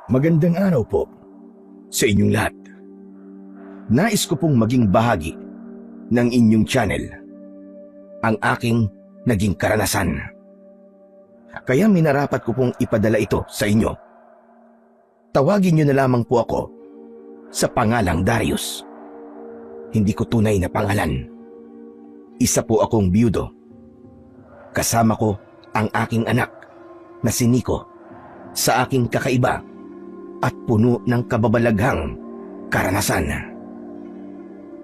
Magandang araw po sa inyong lahat. Nais ko pong maging bahagi ng inyong channel, ang aking naging karanasan. Kaya minarapat ko pong ipadala ito sa inyo. Tawagin niyo na lamang po ako sa pangalang Darius. Hindi ko tunay na pangalan. Isa po akong biyudo. Kasama ko ang aking anak na si Nico sa aking kakaiba at puno ng kababalaghang karanasan.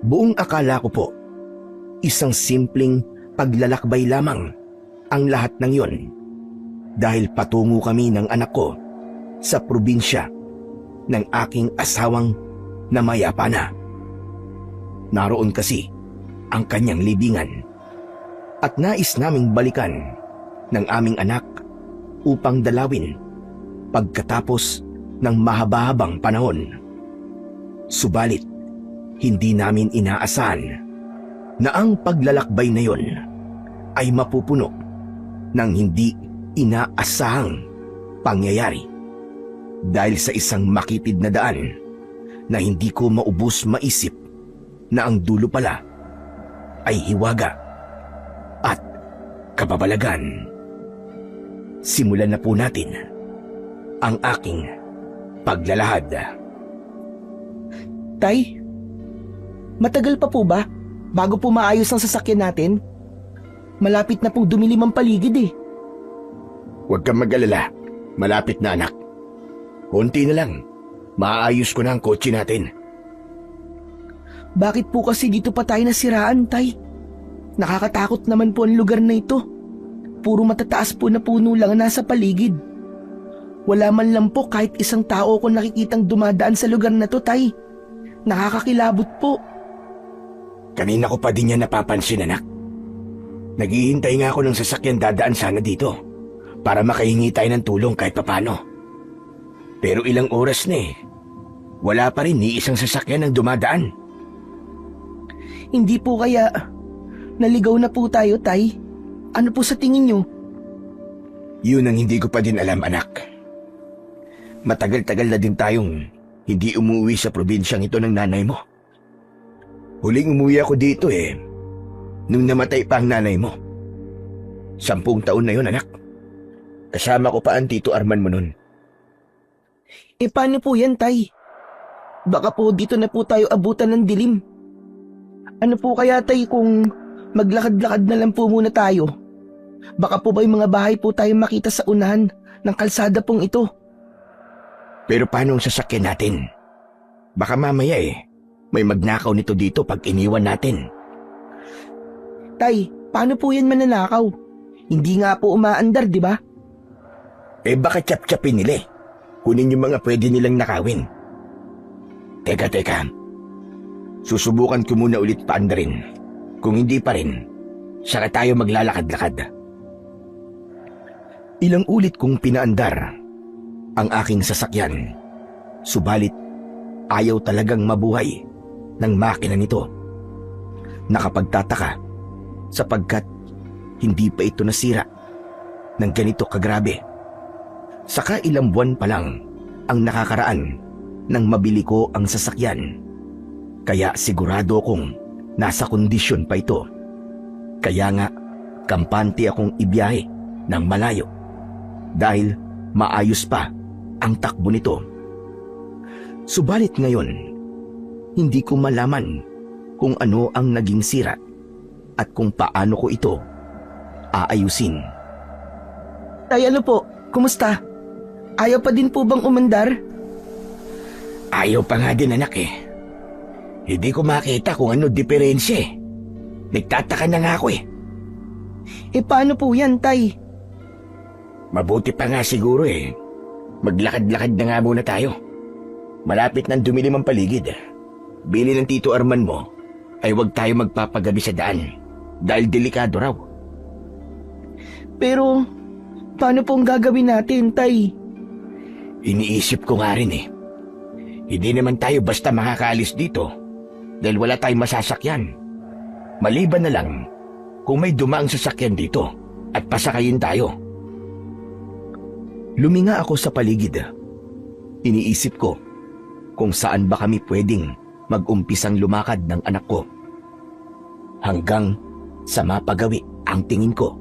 Buong akala ko po, isang simpleng paglalakbay lamang ang lahat ng yon, dahil patungo kami ng anak ko sa probinsya ng aking asawang namayapa na. Naroon kasi ang kanyang libingan at nais naming balikan ng aming anak upang dalawin pagkatapos ng mahaba-habang panahon. Subalit, hindi namin inaasahan na ang paglalakbay na yon ay mapupuno ng hindi inaasahang pangyayari dahil sa isang makitid na daan na hindi ko maubos maisip na ang dulo pala ay hiwaga at kababalagan. Simulan na po natin ang aking paglalahad. Tay, matagal pa po ba bago po maayos ang sasakyan natin? Malapit na po dumilim ang paligid eh. Huwag kang mag-alala. Malapit na, anak. Konti na lang. Maayos ko na ang kotse natin. Bakit po kasi dito pa tayo nasiraan, Tay? Nakakatakot naman po ang lugar na ito. Puro matataas po na puno lang ang nasa paligid. Wala man lang po kahit isang tao ko nakikitang dumadaan sa lugar na to, Tay. Nakakakilabot po. Kanina ko pa din yan napapansin, anak. Naghihintay nga ako ng sasakyan dadaan sana dito para makahingi tayo ng tulong kahit papano. Pero ilang oras na eh. Wala pa rin ni isang sasakyan ang dumadaan. Hindi po kaya naligaw na po tayo, Tay? Ano po sa tingin nyo? Yun ang hindi ko pa din alam, anak. Matagal-tagal na din tayong hindi umuwi sa probinsyang ito ng nanay mo. Huling umuwi ako dito eh, nung namatay pa ang nanay mo. 10 taon na yun, anak. Kasama ko pa ang Tito Arman mo nun. Eh paano po yan, Tay? Baka po dito na po tayo abutan ng dilim. Ano po kaya, Tay, kung maglakad-lakad na lang po muna tayo? Baka po ba yung mga bahay po tayo makita sa unahan ng kalsada pong ito? Pero paano ang sasakyan natin? Baka mamaya may magnakaw nito dito pag iniwan natin. Tay, paano po yan mananakaw? Hindi nga po umaandar, di ba? Baka tsap-tsapin nila eh. Kunin yung mga pwede nilang nakawin. Teka. Susubukan ko muna ulit paandarin. Kung hindi pa rin, saka tayo maglalakad-lakad. Ilang ulit kong pinaandar ang aking sasakyan. Subalit, ayaw talagang mabuhay ng makina nito. Nakapagtataka sapagkat hindi pa ito nasira ng ganito kagrabe. Saka ilang buwan pa lang ang nakakaraan nang mabili ko ang sasakyan. Kaya sigurado kong nasa kondisyon pa ito. Kaya nga, kampante akong ibiyahe ng malayo dahil maayos pa ang takbo nito. Subalit ngayon, hindi ko malaman kung ano ang naging sira at kung paano ko ito aayusin. Tay, ano po? Kumusta? Ayaw pa din po bang umandar? Ayaw pa nga din, anak eh. Hindi ko makita kung ano diferensya eh. Nagtataka na nga ako eh. Paano po yan, Tay? Mabuti pa nga siguro eh. Maglakad-lakad na nga muna tayo. Malapit nang dumilim ang paligid. Bili ng Tito Arman mo ay huwag tayo magpapagabi sa daan dahil delikado raw. Pero, paano pong gagawin natin, Tay? Iniisip ko nga rin eh. Hindi naman tayo basta makakaalis dito dahil wala tayong masasakyan. Maliban na lang kung may dumaang sasakyan dito at pasakayin tayo. Luminga ako sa paligid. Iniisip ko kung saan ba kami pwedeng mag-umpisang lumakad ng anak ko. Hanggang sa mapagawi ang tingin ko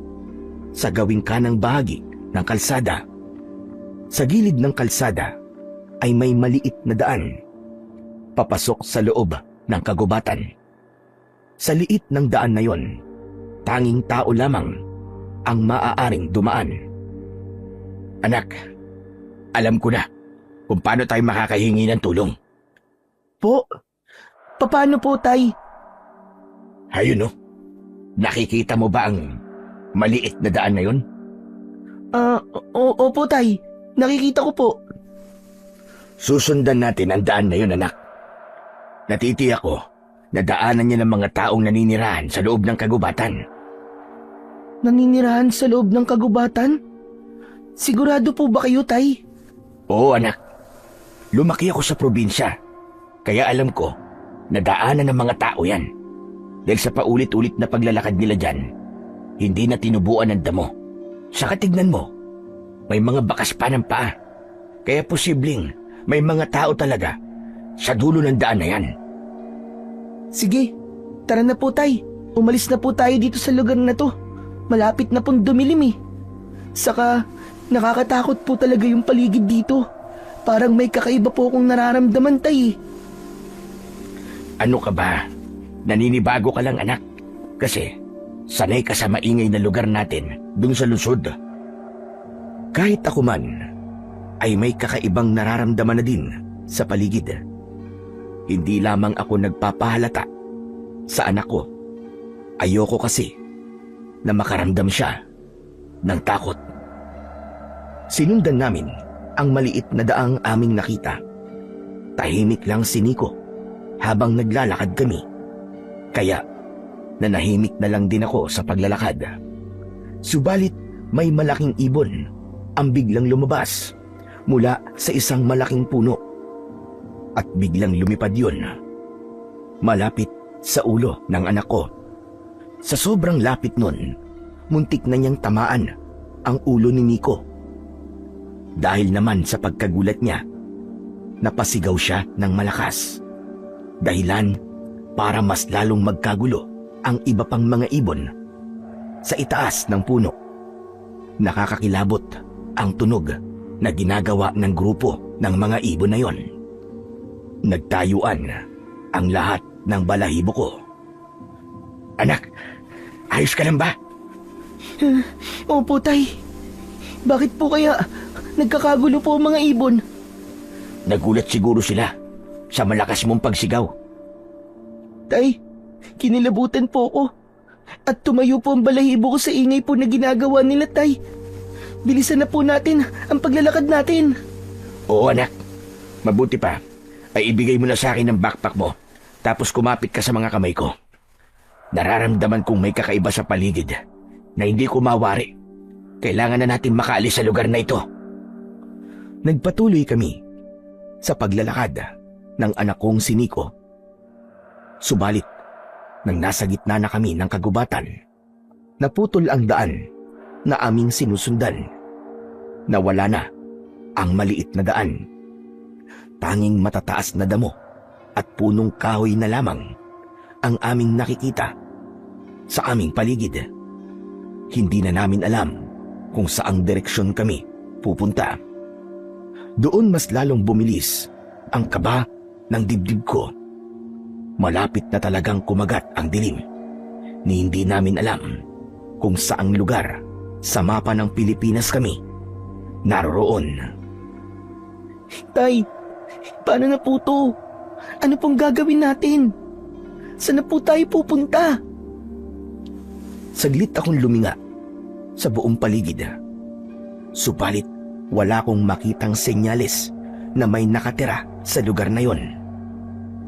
sa gawing kanang bahagi ng kalsada. Sa gilid ng kalsada ay may maliit na daan papasok sa loob ng kagubatan. Sa liit ng daan na yon, tanging tao lamang ang maaaring dumaan. Anak, alam ko na kung paano tayo makakahingi ng tulong. Po, paano po, Tay? Ayun no, nakikita mo ba ang maliit na daan na yon? Opo, Tay. Nakikita ko po. Susundan natin ang daan na yon, anak. Natitiyak ko na daanan niya ng mga taong naninirahan sa loob ng kagubatan. Naninirahan sa loob ng kagubatan? Sigurado po ba kayo, Tay? Oo, anak. Lumaki ako sa probinsya. Kaya alam ko na daanan ng mga tao yan. Dahil sa paulit-ulit na paglalakad nila dyan, hindi na tinubuan ng damo. Saka tignan mo, may mga bakas pa ng paa. Kaya posibleng may mga tao talaga sa dulo ng daan na yan. Sige, tara na po, Tay. Umalis na po tayo dito sa lugar na to. Malapit na pong dumilim eh. Saka, nakakatakot po talaga yung paligid dito. Parang may kakaiba po akong nararamdaman, Tay. Ano ka ba? Naninibago ka lang, anak. Kasi sanay ka sa maingay na lugar natin dun sa lungsod. Kahit ako man, ay may kakaibang nararamdaman na din sa paligid. Hindi lamang ako nagpapahalata sa anak ko. Ayoko kasi na makaramdam siya ng takot. Sinundan namin ang maliit na daang aming nakita. Tahimik lang si Nico habang naglalakad kami. Kaya nanahimik na lang din ako sa paglalakad. Subalit may malaking ibon ang biglang lumabas mula sa isang malaking puno. At biglang lumipad yun malapit sa ulo ng anak ko. Sa sobrang lapit nun, muntik na niyang tamaan ang ulo ni Nico. Dahil naman sa pagkagulat niya, napasigaw siya ng malakas. Dahilan para mas lalong magkagulo ang iba pang mga ibon sa itaas ng puno. Nakakakilabot ang tunog na ginagawa ng grupo ng mga ibon na yon. Nagtayuan ang lahat ng balahibo ko. Anak, ayos ka lang ba? Opo, Tay. Bakit po kaya nagkakagulo po ang mga ibon? Nagulat siguro sila sa malakas mong pagsigaw. Tay, kinilabutan po ko. At tumayo po ang balahibo ko sa ingay po na ginagawa nila, Tay. Bilisan na po natin ang paglalakad natin. Oo, anak. Mabuti pa ay ibigay mo na sa akin ang backpack mo, tapos kumapit ka sa mga kamay ko. Nararamdaman kong may kakaiba sa paligid na hindi ko mawari. Kailangan na natin makaalis sa lugar na ito. Nagpatuloy kami sa paglalakad ng anak kong si Nico. Subalit, nang nasa gitna na kami ng kagubatan, naputol ang daan na aming sinusundan. Nawala na ang maliit na daan. Tanging matataas na damo at punong kahoy na lamang ang aming nakikita sa aming paligid. Hindi na namin alam kung saang direksyon kami pupunta. Doon mas lalong bumilis ang kaba ng dibdib ko. Malapit na talagang kumagat ang dilim, ni hindi namin alam kung saang lugar sa mapa ng Pilipinas kami naroroon. Tay, paano na po to? Ano pong gagawin natin? Saan na po tayo pupunta? Saglit akong luminga sa buong paligid. Subalit wala akong makitang senyales na may nakatira sa lugar na yon.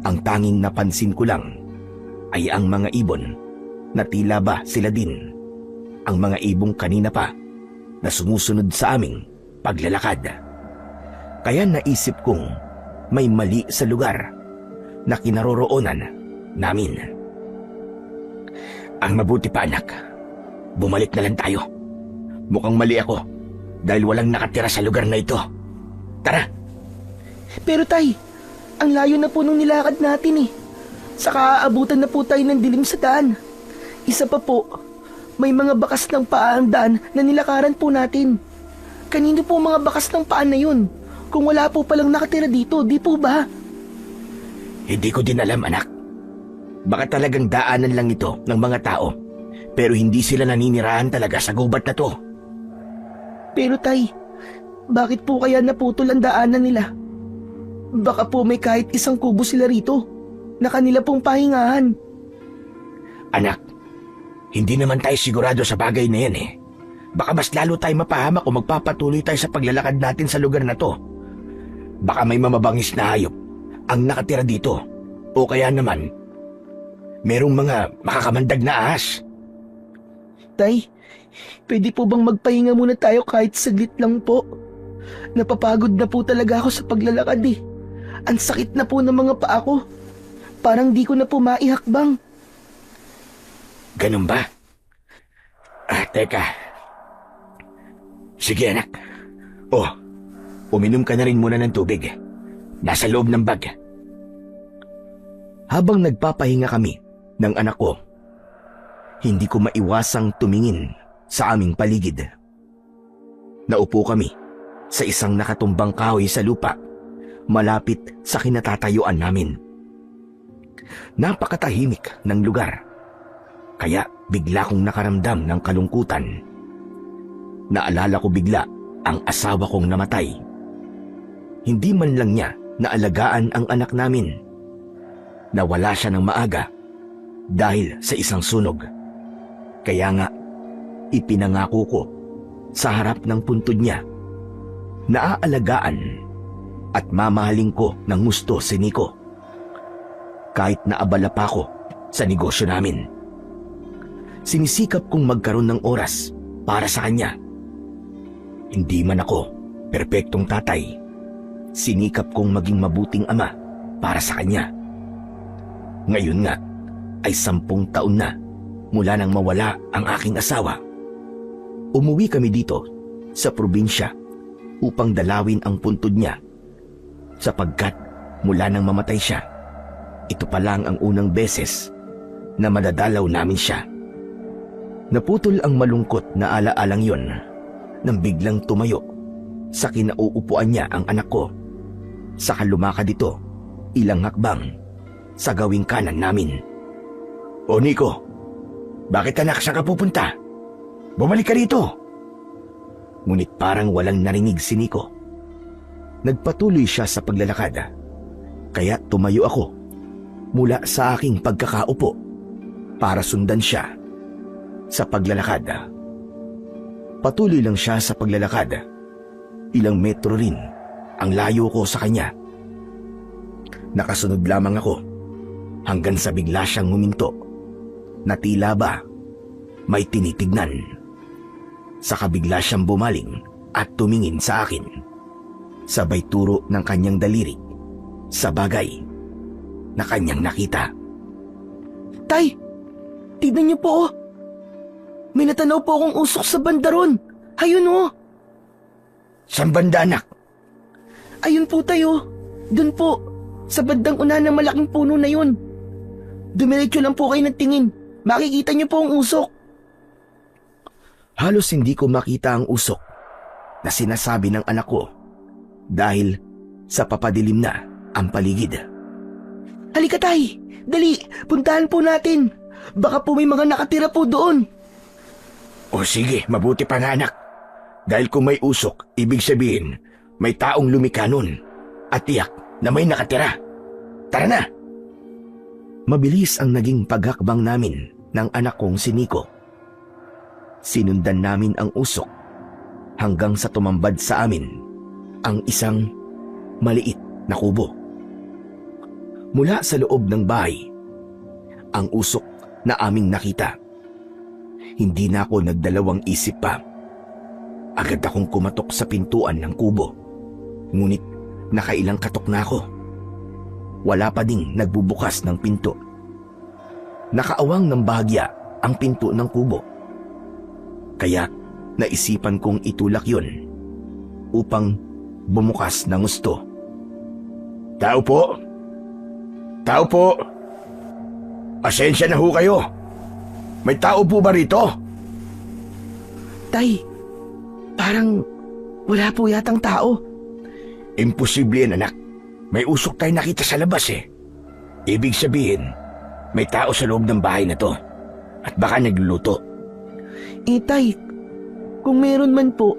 Ang tanging napansin ko lang ay ang mga ibon na tila ba sila din ang mga ibong kanina pa na sumusunod sa aming paglalakad. Kaya naisip kong may mali sa lugar na kinaroroonan namin. Ang mabuti pa, anak, bumalik na lang tayo. Mukhang mali ako dahil walang nakatira sa lugar na ito. Tara! Pero tay, ang layo na po nung nilakad natin eh. Saka aabutan na po tayo ng dilim sa daan. Isa pa po, may mga bakas ng paa ang daan na nilakaran po natin. Kanino po mga bakas ng paa na yun? Kung wala po palang nakatira dito, di po ba? Hindi ko din alam, anak. Baka talagang daanan lang ito ng mga tao. Pero hindi sila naninirahan talaga sa gubat na to. Pero tay, bakit po kaya naputol ang daanan nila? Baka po may kahit isang kubo sila rito na kanila pong pahingahan. Anak, hindi naman tayo sigurado sa bagay na yan eh. Baka mas lalo tayo mapahamak kung magpapatuloy tayo sa paglalakad natin sa lugar na to. Baka may mamabangis na hayop ang nakatira dito. O kaya naman, merong mga makakamandag na ahas. Tay, pwede po bang magpahinga muna tayo kahit saglit lang po? Napapagod na po talaga ako sa paglalakad eh. Ang sakit na po ng mga paa ko. Parang di ko na po maihakbang. Ganun ba? Teka. Sige anak. Oh, uminom ka na rin muna ng tubig. Nasa loob ng bag. Habang nagpapahinga kami ng anak ko, hindi ko maiwasang tumingin sa aming paligid. Naupo kami sa isang nakatumbang kahoy sa lupa, malapit sa kinatatayuan namin. Napakatahimik ng lugar, kaya bigla kong nakaramdam ng kalungkutan. Naalala ko bigla ang asawa kong namatay. Hindi man lang niya naalagaan ang anak namin. Nawala siya ng maaga dahil sa isang sunog. Kaya nga, ipinangako ko sa harap ng puntod niya na aalagaan at mamahalin ko ng gusto si Nico. Kahit naabala pa ako sa negosyo namin. Sinisikap kong magkaroon ng oras para sa kanya. Hindi man ako perpektong tatay, sinikap kong maging mabuting ama para sa kanya. Ngayon nga ay 10 taon na mula nang mawala ang aking asawa. Umuwi kami dito sa probinsya upang dalawin ang puntod niya sapagkat mula nang mamatay siya, ito pa lang ang unang beses na madadalaw namin siya. Naputol ang malungkot na alaalang yon nang biglang tumayo sa kinauupuan niya ang anak ko. Saka lumakad ito ilang hakbang sa gawing kanan namin. O Nico, bakit anak saan ka pupunta? Bumalik ka rito. Ngunit parang walang narinig si Nico. Nagpatuloy siya sa paglalakad, kaya tumayo ako mula sa aking pagkakaupo para sundan siya sa paglalakad. Patuloy lang siya sa paglalakad. Ilang metro rin ang layo ko sa kanya. Nakasunod lamang ako hanggang sa bigla siyang huminto na tila ba may tinitignan. Saka bigla siyang bumaling at tumingin sa akin. Sabay turo ng kanyang daliri sa bagay na kanyang nakita. Tay, tignan niyo po oh. May natanaw po akong usok sa banda ron. Ayun oh. Saan banda anak? Ayun po tayo. Dun po. Sa bandang una ng malaking puno na yun. Dumiretso lang po kayo ng tingin. Makikita niyo po ang usok. Halos hindi ko makita ang usok na sinasabi ng anak ko dahil sa papadilim na ang paligid. Halika tay. Dali, puntahan po natin. Baka po may mga nakatira po doon. O sige, mabuti pa nga anak. Dahil kung may usok, ibig sabihin may taong lumikha nun at tiyak na may nakatira. Tara na! Mabilis ang naging paghakbang namin ng anak kong si Nico. Sinundan namin ang usok hanggang sa tumambad sa amin ang isang maliit na kubo. Mula sa loob ng bahay, ang usok na aming nakita. Hindi na ako nagdalawang isip pa. Agad akong kumatok sa pintuan ng kubo. Ngunit nakailang katok na ako. Wala pa ding nagbubukas ng pinto. Nakaawang ng bahagya ang pinto ng kubo. Kaya naisipan kong itulak yon upang bumukas ng gusto. Tao po. Tao po. Pasensya na ho kayo. May tao po ba rito? Tay, parang wala po yatang tao. Imposible yan, anak. May usok tayo nakita sa labas eh. Ibig sabihin, may tao sa loob ng bahay na to. At baka nagluluto. Tay, kung meron man po,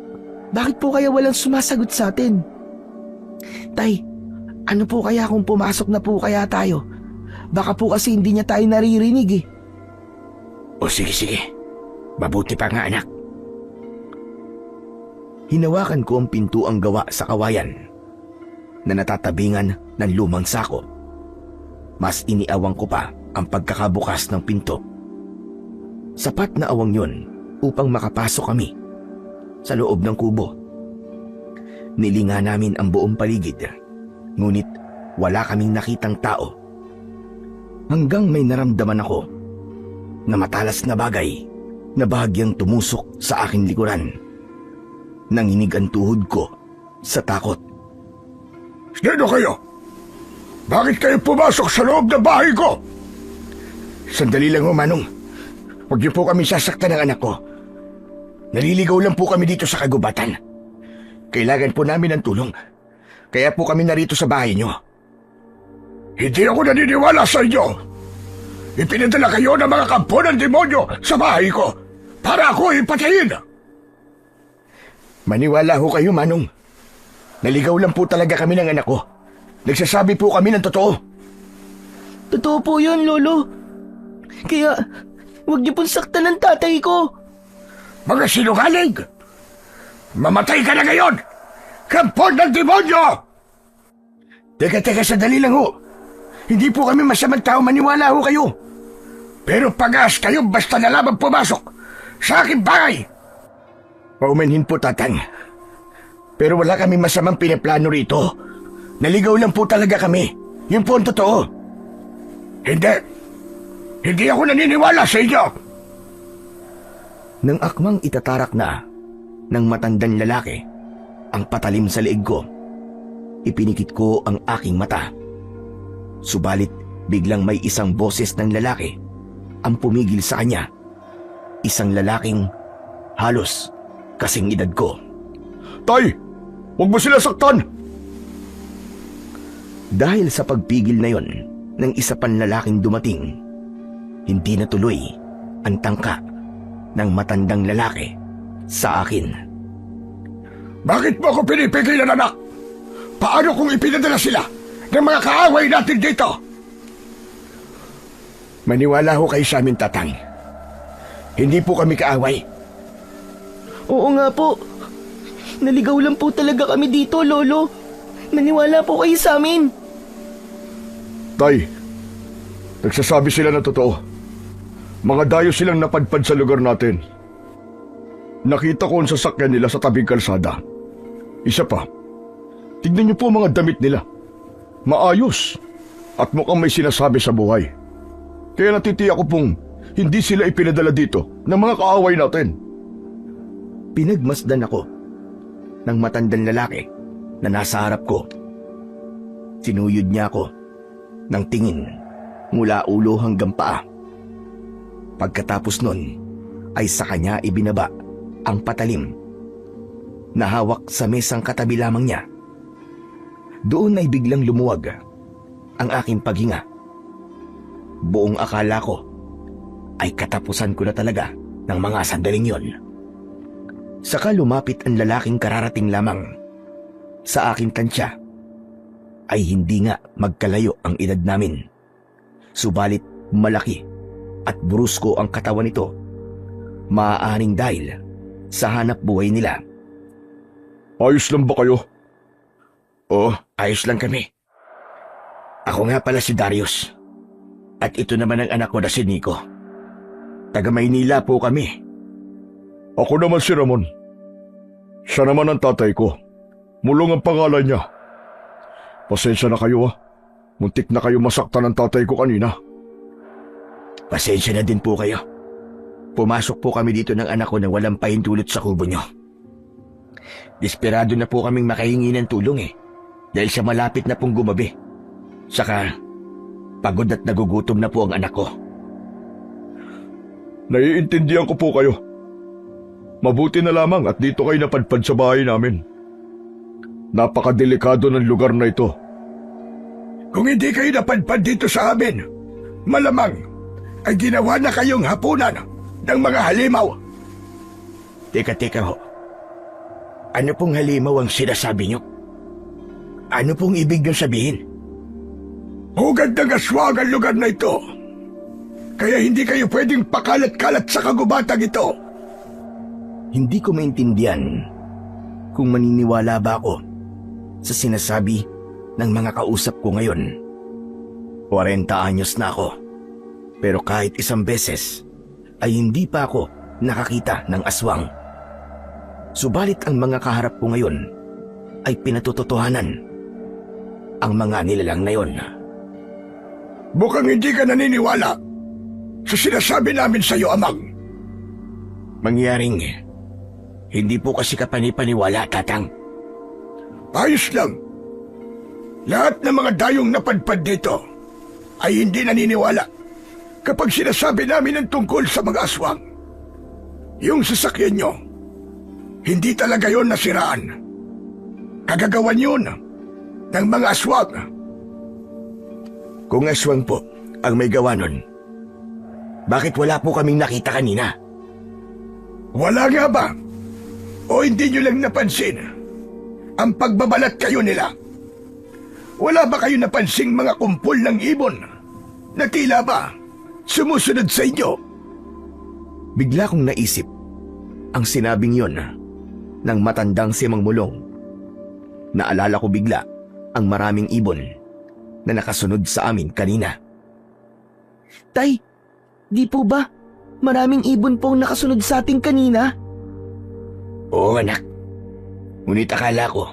bakit po kaya walang sumasagot sa atin? Tay, ano po kaya kung pumasok na po kaya tayo? Baka po kasi hindi niya tayo naririnig eh. O sige. Mabuti pa nga, anak. Hinawakan ko ang pintuang gawa sa kawayan na natatabingan ng lumang sako. Mas iniawang ko pa ang pagkakabukas ng pinto. Sapat na awang yun upang makapasok kami sa loob ng kubo. Nilinga namin ang buong paligid, ngunit wala kaming nakitang tao. Hanggang may naramdaman ako na matalas na bagay na bahagyang tumusok sa aking likuran. Nanginig ang tuhod ko sa takot. Sino kayo? Bakit kayo pumasok sa loob ng bahay ko? Sandali lang ho, Manong. Huwag niyo po kami sasaktan ng anak ko. Naliligaw lang po kami dito sa kagubatan. Kailangan po namin ng tulong. Kaya po kami narito sa bahay niyo. Hindi ako naniniwala sa inyo. Ipinadala kayo ng mga kampo ng demonyo sa bahay ko para ako ipatayin. Maniwala ho kayo, Manong. Naligaw lang po talaga kami ng anak ko. Nagsasabi po kami ng totoo. Totoo po yun, Lolo. Kaya, huwag niyo pong saktan ng tatay ko. Mga sinungaling! Mamatay ka na ngayon! Kampon ng demonyo! Teka, sandali lang ho. Hindi po kami masamang tao, maniwala ho kayo. Pero pag-aas kayo basta na lamang pumasok sa aking bahay. Paumanhin po, Tatang. Pero wala kami masamang pinaplano rito. Naligaw lang po talaga kami. Yun po ang totoo. Hindi ako naniniwala sa inyo. Nang akmang itatarak na ng matandang lalaki ang patalim sa leeg ko, ipinikit ko ang aking mata. Subalit biglang may isang boses ng lalaki ang pumigil sa kanya. Isang lalaking halos kasing edad ko. Tay! Huwag mo sila saktan! Dahil sa pagpigil na yon ng isa pang lalaking dumating, hindi natuloy ang tangka ng matandang lalaki sa akin. Bakit mo ako pinipigilan, anak? Paano kung ipinadala sila ng mga kaaway natin dito? Maniwala ho kayo sa amin, Tatang. Hindi po kami kaaway. Oo nga po. Naligaw lang po talaga kami dito, Lolo. Maniwala po kayo sa amin. Tay, nagsasabi sila na totoo. Mga dayo silang napadpad sa lugar natin. Nakita ko ang sasakyan nila sa tabing kalsada. Isa pa, tignan niyo po mga damit nila. Maayos at mukhang may sinasabi sa buhay. Kaya natitiyak ko pong hindi sila ipinadala dito ng mga kaaway natin. Pinagmasdan ako ng matandang lalaki na nasa harap ko. Sinuyod niya ako ng tingin mula ulo hanggang paa. Pagkatapos nun ay sa kanya ibinaba ang patalim na hawak sa mesang katabi lamang niya. Doon ay biglang lumuwag ang aking paghinga. Buong akala ko ay katapusan ko na talaga ng mga sandaling yon. Saka lumapit ang lalaking kararating lamang. Sa aking tansya ay hindi nga magkalayo ang edad namin. Subalit malaki at brusko ang katawan nito. Maaaring dahil sa hanap buhay nila. Ayos lang ba kayo? Oo, ayos lang kami. Ako nga pala si Darius. At ito naman ang anak ko na si Nico. Taga Maynila po kami. Ako naman si Ramon. Siya naman ang tatay ko. Mulong ang pangalan niya. Pasensya na kayo Muntik na kayo masaktan ng tatay ko kanina. Pasensya na din po kayo. Pumasok po kami dito ng anak ko na walang pahintulot sa kubo nyo. Desperado na po kaming makahingi ng tulong dahil sa malapit na pong gumabi Saka, pagod at nagugutom na po ang anak ko. Naiintindihan ko po kayo. Mabuti na lamang at dito kayo napadpad sa bahay namin. Napakadelikado ng lugar na ito. Kung hindi kayo napadpad dito sa amin, malamang ay ginawa na kayong hapunan ng mga halimaw. Teka ho. Ano pong halimaw ang sinasabi niyo? Ano pong ibig niyo sabihin? Hugad ng aswang ang lugar na ito. Kaya hindi kayo pwedeng pakalat-kalat sa kagubatang ito. Hindi ko maintindihan kung maniniwala ba ako sa sinasabi ng mga kausap ko ngayon. 40 anyos na ako, pero kahit isang beses ay hindi pa ako nakakita ng aswang. Subalit ang mga kaharap ko ngayon ay pinatototohanan ang mga nilalang na yon. Mukhang hindi ka naniniwala sa sinasabi namin sa iyo, Amang. Mangyaring hindi po kasi kapanipaniwala, Tatang. Ayos lang. Lahat ng mga dayong napadpad dito ay hindi naniniwala kapag sinasabi namin ang tungkol sa mga aswang. Yung sasakyan nyo, hindi talaga yon nasiraan. Kagagawan yun ng mga aswang. Kung aswang po ang may gawa nun, bakit wala po kaming nakita kanina? Wala nga ba? O hindi nyo lang napansin ang pagbabalat kayo nila? Wala ba kayo napansing mga kumpol ng ibon na tila ba sumusunod sa inyo? Bigla kong naisip ang sinabing yon ng matandang si Mang Mulong. Naalala ko bigla ang maraming ibon na nakasunod sa amin kanina. Tay, di po ba maraming ibon pong nakasunod sa atin kanina? Oo, anak. Ngunit akala ko,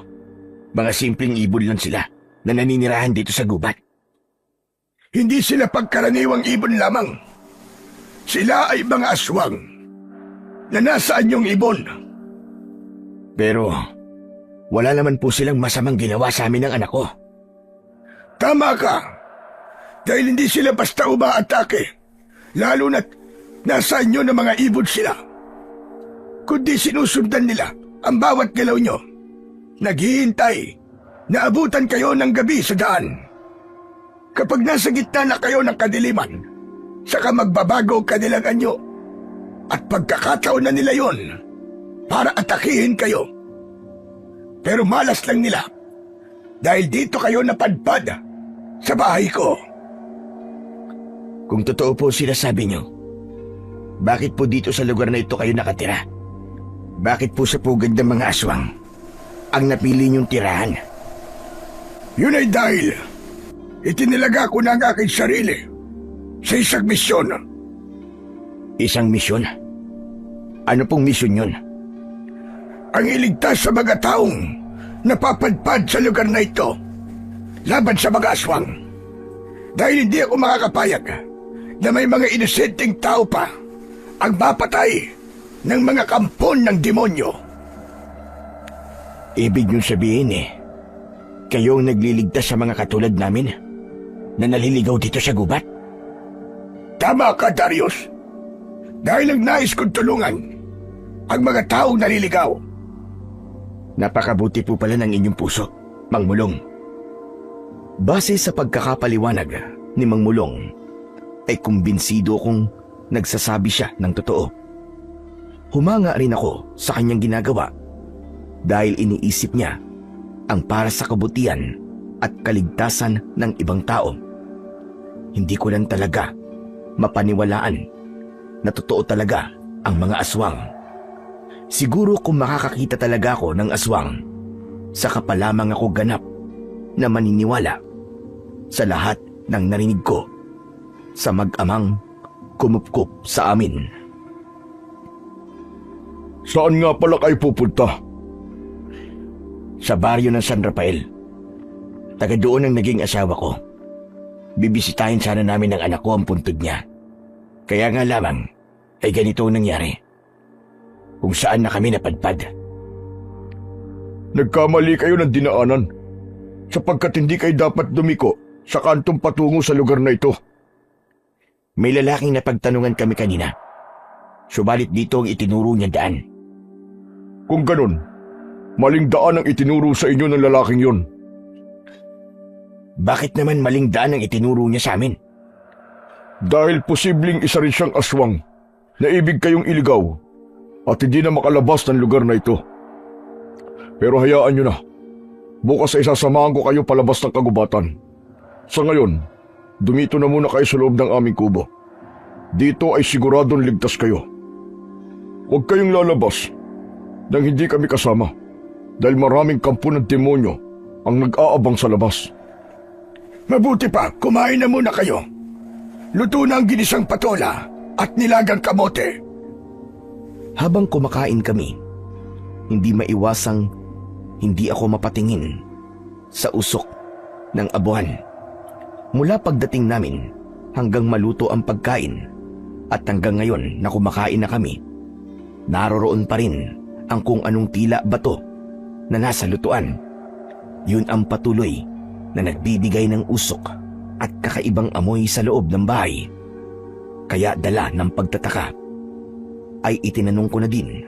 mga simpleng ibon lang sila na naninirahan dito sa gubat. Hindi sila pagkaraniwang ibon lamang. Sila ay mga aswang na nasaan yung ibon. Pero wala naman po silang masamang ginawa sa amin ng anak ko. Tama ka. Dahil hindi sila basta umaatake, lalo na't nasa inyo ng mga ibon sila. Kundi sinusundan nila ang bawat galaw nyo. Naghihintay na abutan kayo ng gabi sa daan. Kapag nasa gitna na kayo ng kadiliman, saka magbabago kanilang anyo. At pagkakataon na nila yon para atakihin kayo. Pero malas lang nila dahil dito kayo napadpad sa bahay ko. Kung totoo po sinasabi nyo, bakit po dito sa lugar na ito kayo nakatira? Bakit po sa pugad ng mga aswang ang napili niyong tirahan? Yun ay dahil itinilaga ko na ang aking sarili sa isang misyon. Isang misyon? Ano pong misyon yun? Ang iligtas sa mga taong napapadpad sa lugar na ito laban sa mga aswang. Dahil hindi ako makakapayag na may mga inosenteng tao pa ang mapatay ng mga kampon ng demonyo. Ibig niyong sabihin kayo ang nagliligtas sa mga katulad namin na naliligaw dito sa gubat? Tama ka, Darius. Dahil ang nais kong tulungan ang mga taong naliligaw. Napakabuti po pala ng inyong puso, Mang Mulong. Base sa pagkakapaliwanag ni Mang Mulong, ay kumbinsido kong nagsasabi siya ng totoo. Humanga rin ako sa kanyang ginagawa dahil iniisip niya ang para sa kabutihan at kaligtasan ng ibang tao. Hindi ko lang talaga mapaniwalaan na totoo talaga ang mga aswang. Siguro kung makakakita talaga ako ng aswang, saka pa lamang ako ganap na maniniwala sa lahat ng narinig ko sa mag-amang kumupkup sa amin. Saan nga pala kayo pupunta? Sa baryo ng San Rafael. Taga doon ang naging asawa ko. Bibisitahin sana namin ng anak ko ang puntod niya. Kaya nga lamang ay ganito ang nangyari. Kung saan na kami napadpad. Nagkamali kayo ng dinaanan sapagkat hindi kayo dapat dumiko sa kantong patungo sa lugar na ito. May lalaking napagtanungan kami kanina. Subalit dito ang itinuro niya daan. Kung ganun, maling daan ang itinuro sa inyo ng lalaking yon. Bakit naman maling daan ang itinuro niya sa amin? Dahil posibleng isa rin siyang aswang na ibig kayong iligaw at hindi na makalabas ng lugar na ito. Pero hayaan nyo na. Bukas ay sasamahan ko kayo palabas ng kagubatan. Sa ngayon, dumito na muna kayo sa loob ng aming kubo. Dito ay siguradong ligtas kayo. Huwag kayong lalabas nang hindi kami kasama dahil maraming kampo ng demonyo ang nag-aabang sa labas. Mabuti pa, kumain na muna kayo. Luto na ang ginisang patola at nilagang kamote. Habang kumakain kami, hindi maiwasang hindi ako mapatingin sa usok ng abuhan. Mula pagdating namin hanggang maluto ang pagkain at hanggang ngayon na kumakain na kami, naroroon pa rin ang kung anong tila bato na nasa lutuan. Yun ang patuloy na nagbibigay ng usok at kakaibang amoy sa loob ng bahay. Kaya dala ng pagtataka ay itinanong ko na din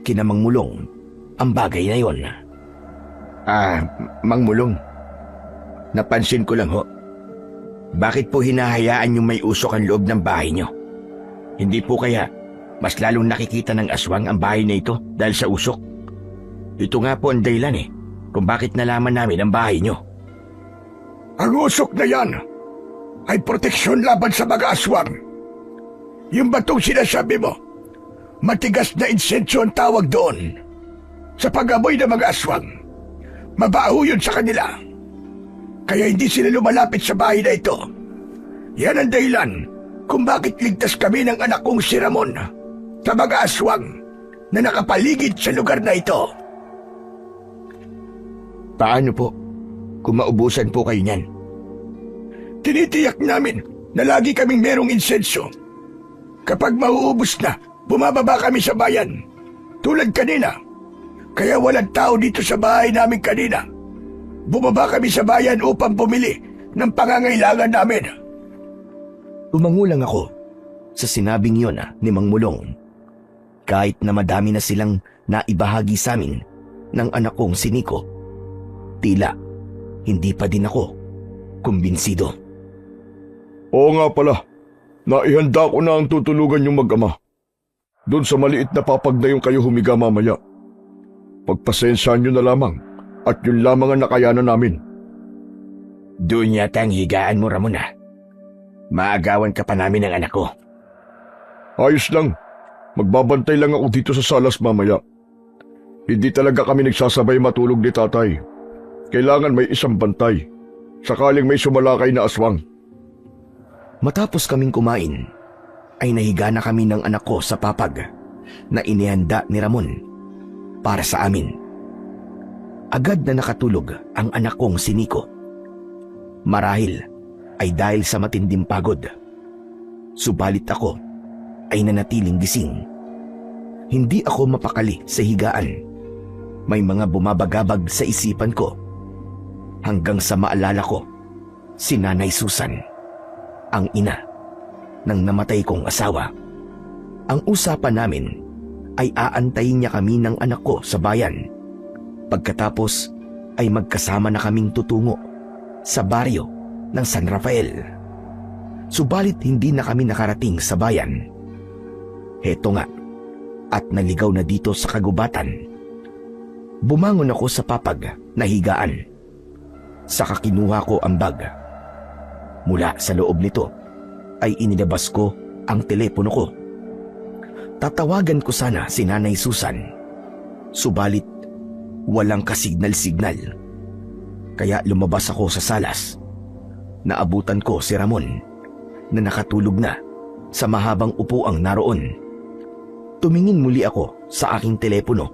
kina Mang Mulong ang bagay na yon. Mang Mulong, napansin ko lang ho. Bakit po hinahayaan yung may usok ang loob ng bahay nyo? Hindi po kaya mas lalong nakikita ng aswang ang bahay na ito dahil sa usok? Ito nga po ang dahilan kung bakit nalaman namin ang bahay nyo. Ang usok na yan ay proteksyon laban sa mga aswang. Yung batong sinasabi mo, matigas na insensyo ang tawag doon. Sa pag-amoy ng mga aswang, mabaho yun sa kanila. Kaya hindi sila lumalapit sa bahay na ito. Yan ang dahilan kung bakit ligtas kami ng anak kong si Ramon sa mga aswang na nakapaligid sa lugar na ito. Paano po kung maubusan po kayo niyan? Tinitiyak namin na lagi kaming merong insensyo. Kapag mauubos na, bumababa kami sa bayan. Tulad kanina. Kaya walang tao dito sa bahay namin kanina. Bumaba kami sa bayan upang bumili ng pangangailangan namin. Umangulang ako sa sinabing yon ni Mang Mulong. Kahit na madami na silang naibahagi sa amin ng anak kong si Nico, tila hindi pa din ako kumbinsido. Oo nga pala, naihanda ko na ang tutulugan yung mag-ama. Doon sa maliit na papag na yung kayo humiga mamaya. Pagpasensyahan nyo na lamang at yun lamang ang nakayanan namin. Doon yata ang higaan mo, Ramon. Maagawan ka pa namin ng anak ko. Ayos lang, magbabantay lang ako dito sa salas mamaya. Hindi talaga kami nagsasabay matulog ni tatay. Kailangan may isang bantay, sakaling may sumalakay na aswang. Matapos kaming kumain, ay nahiga na kami ng anak ko sa papag na inihanda ni Ramon para sa amin. Agad na nakatulog ang anak kong si Nico. Marahil ay dahil sa matinding pagod. Subalit ako ay nanatiling gising. Hindi ako mapakali sa higaan. May mga bumabagabag sa isipan ko hanggang sa maalala ko si Nanay Susan, ang ina ng namatay kong asawa. Ang usapan namin ay aantayin niya kami ng anak ko sa bayan. Pagkatapos ay magkasama na kaming tutungo sa baryo ng San Rafael. Subalit hindi na kami nakarating sa bayan. Heto nga, at naligaw na dito sa kagubatan. Bumangon ako sa papag na higaan. Saka kinuha ko ang bag. Mula sa loob nito ay inilabas ko ang telepono ko. Tatawagan ko sana si Nanay Susan. Subalit walang kasignal-signal. Kaya lumabas ako sa salas. Naabutan ko si Ramon na nakatulog na sa mahabang upuang naroon. Tumingin muli ako sa aking telepono.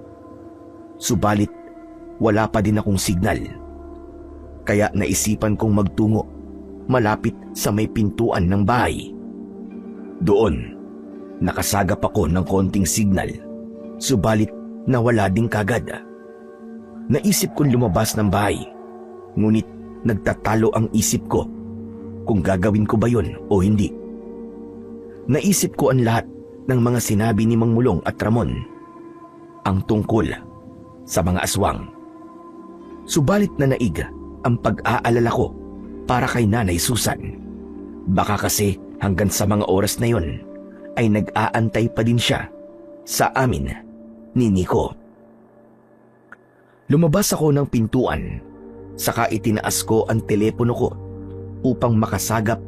Subalit wala pa din akong signal. Kaya naisipan kong magtungo malapit sa may pintuan ng bahay. Doon, nakasagap ako ng konting signal. Subalit nawala din kagad. Naisip kong lumabas ng bahay. Ngunit nagtatalo ang isip ko kung gagawin ko ba yun o hindi. Naisip ko ang lahat ng mga sinabi ni Mang Mulong at Ramon, ang tungkol sa mga aswang. Subalit na naig ang pag-aalala ko para kay Nanay Susan. Baka kasi hanggang sa mga oras na yon ay nag-aantay pa din siya sa amin ni Nico. Lumabas ako ng pintuan, saka itinaas ko ang telepono ko upang makasagap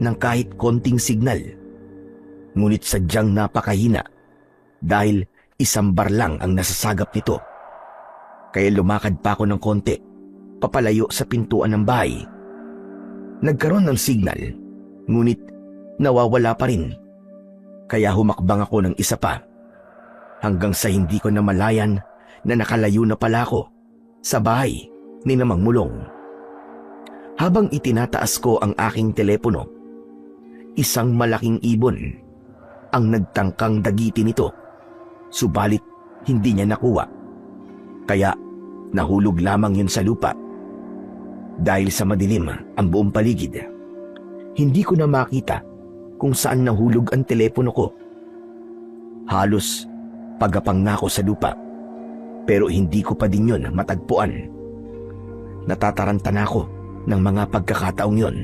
ng kahit konting signal. Ngunit sadyang napakahina dahil isang bar lang ang nasasagap nito. Kaya lumakad pa ako ng konti, papalayo sa pintuan ng bahay. Nagkaroon ng signal, ngunit nawawala pa rin. Kaya humakbang ako ng isa pa, hanggang sa hindi ko namalayan na nakalayo na pala ako sa bahay ni Mang Mulong. Habang itinataas ko ang aking telepono, isang malaking ibon ang nagtangkang dagitin ito, subalit hindi niya nakuha. Kaya nahulog lamang yun sa lupa. Dahil sa madilim ang buong paligid, hindi ko na makita kung saan nahulog ang telepono ko. Halos pagapang na ako sa lupa, pero hindi ko pa din yun matagpuan. Natataranta na ako ng mga pagkakataong yun.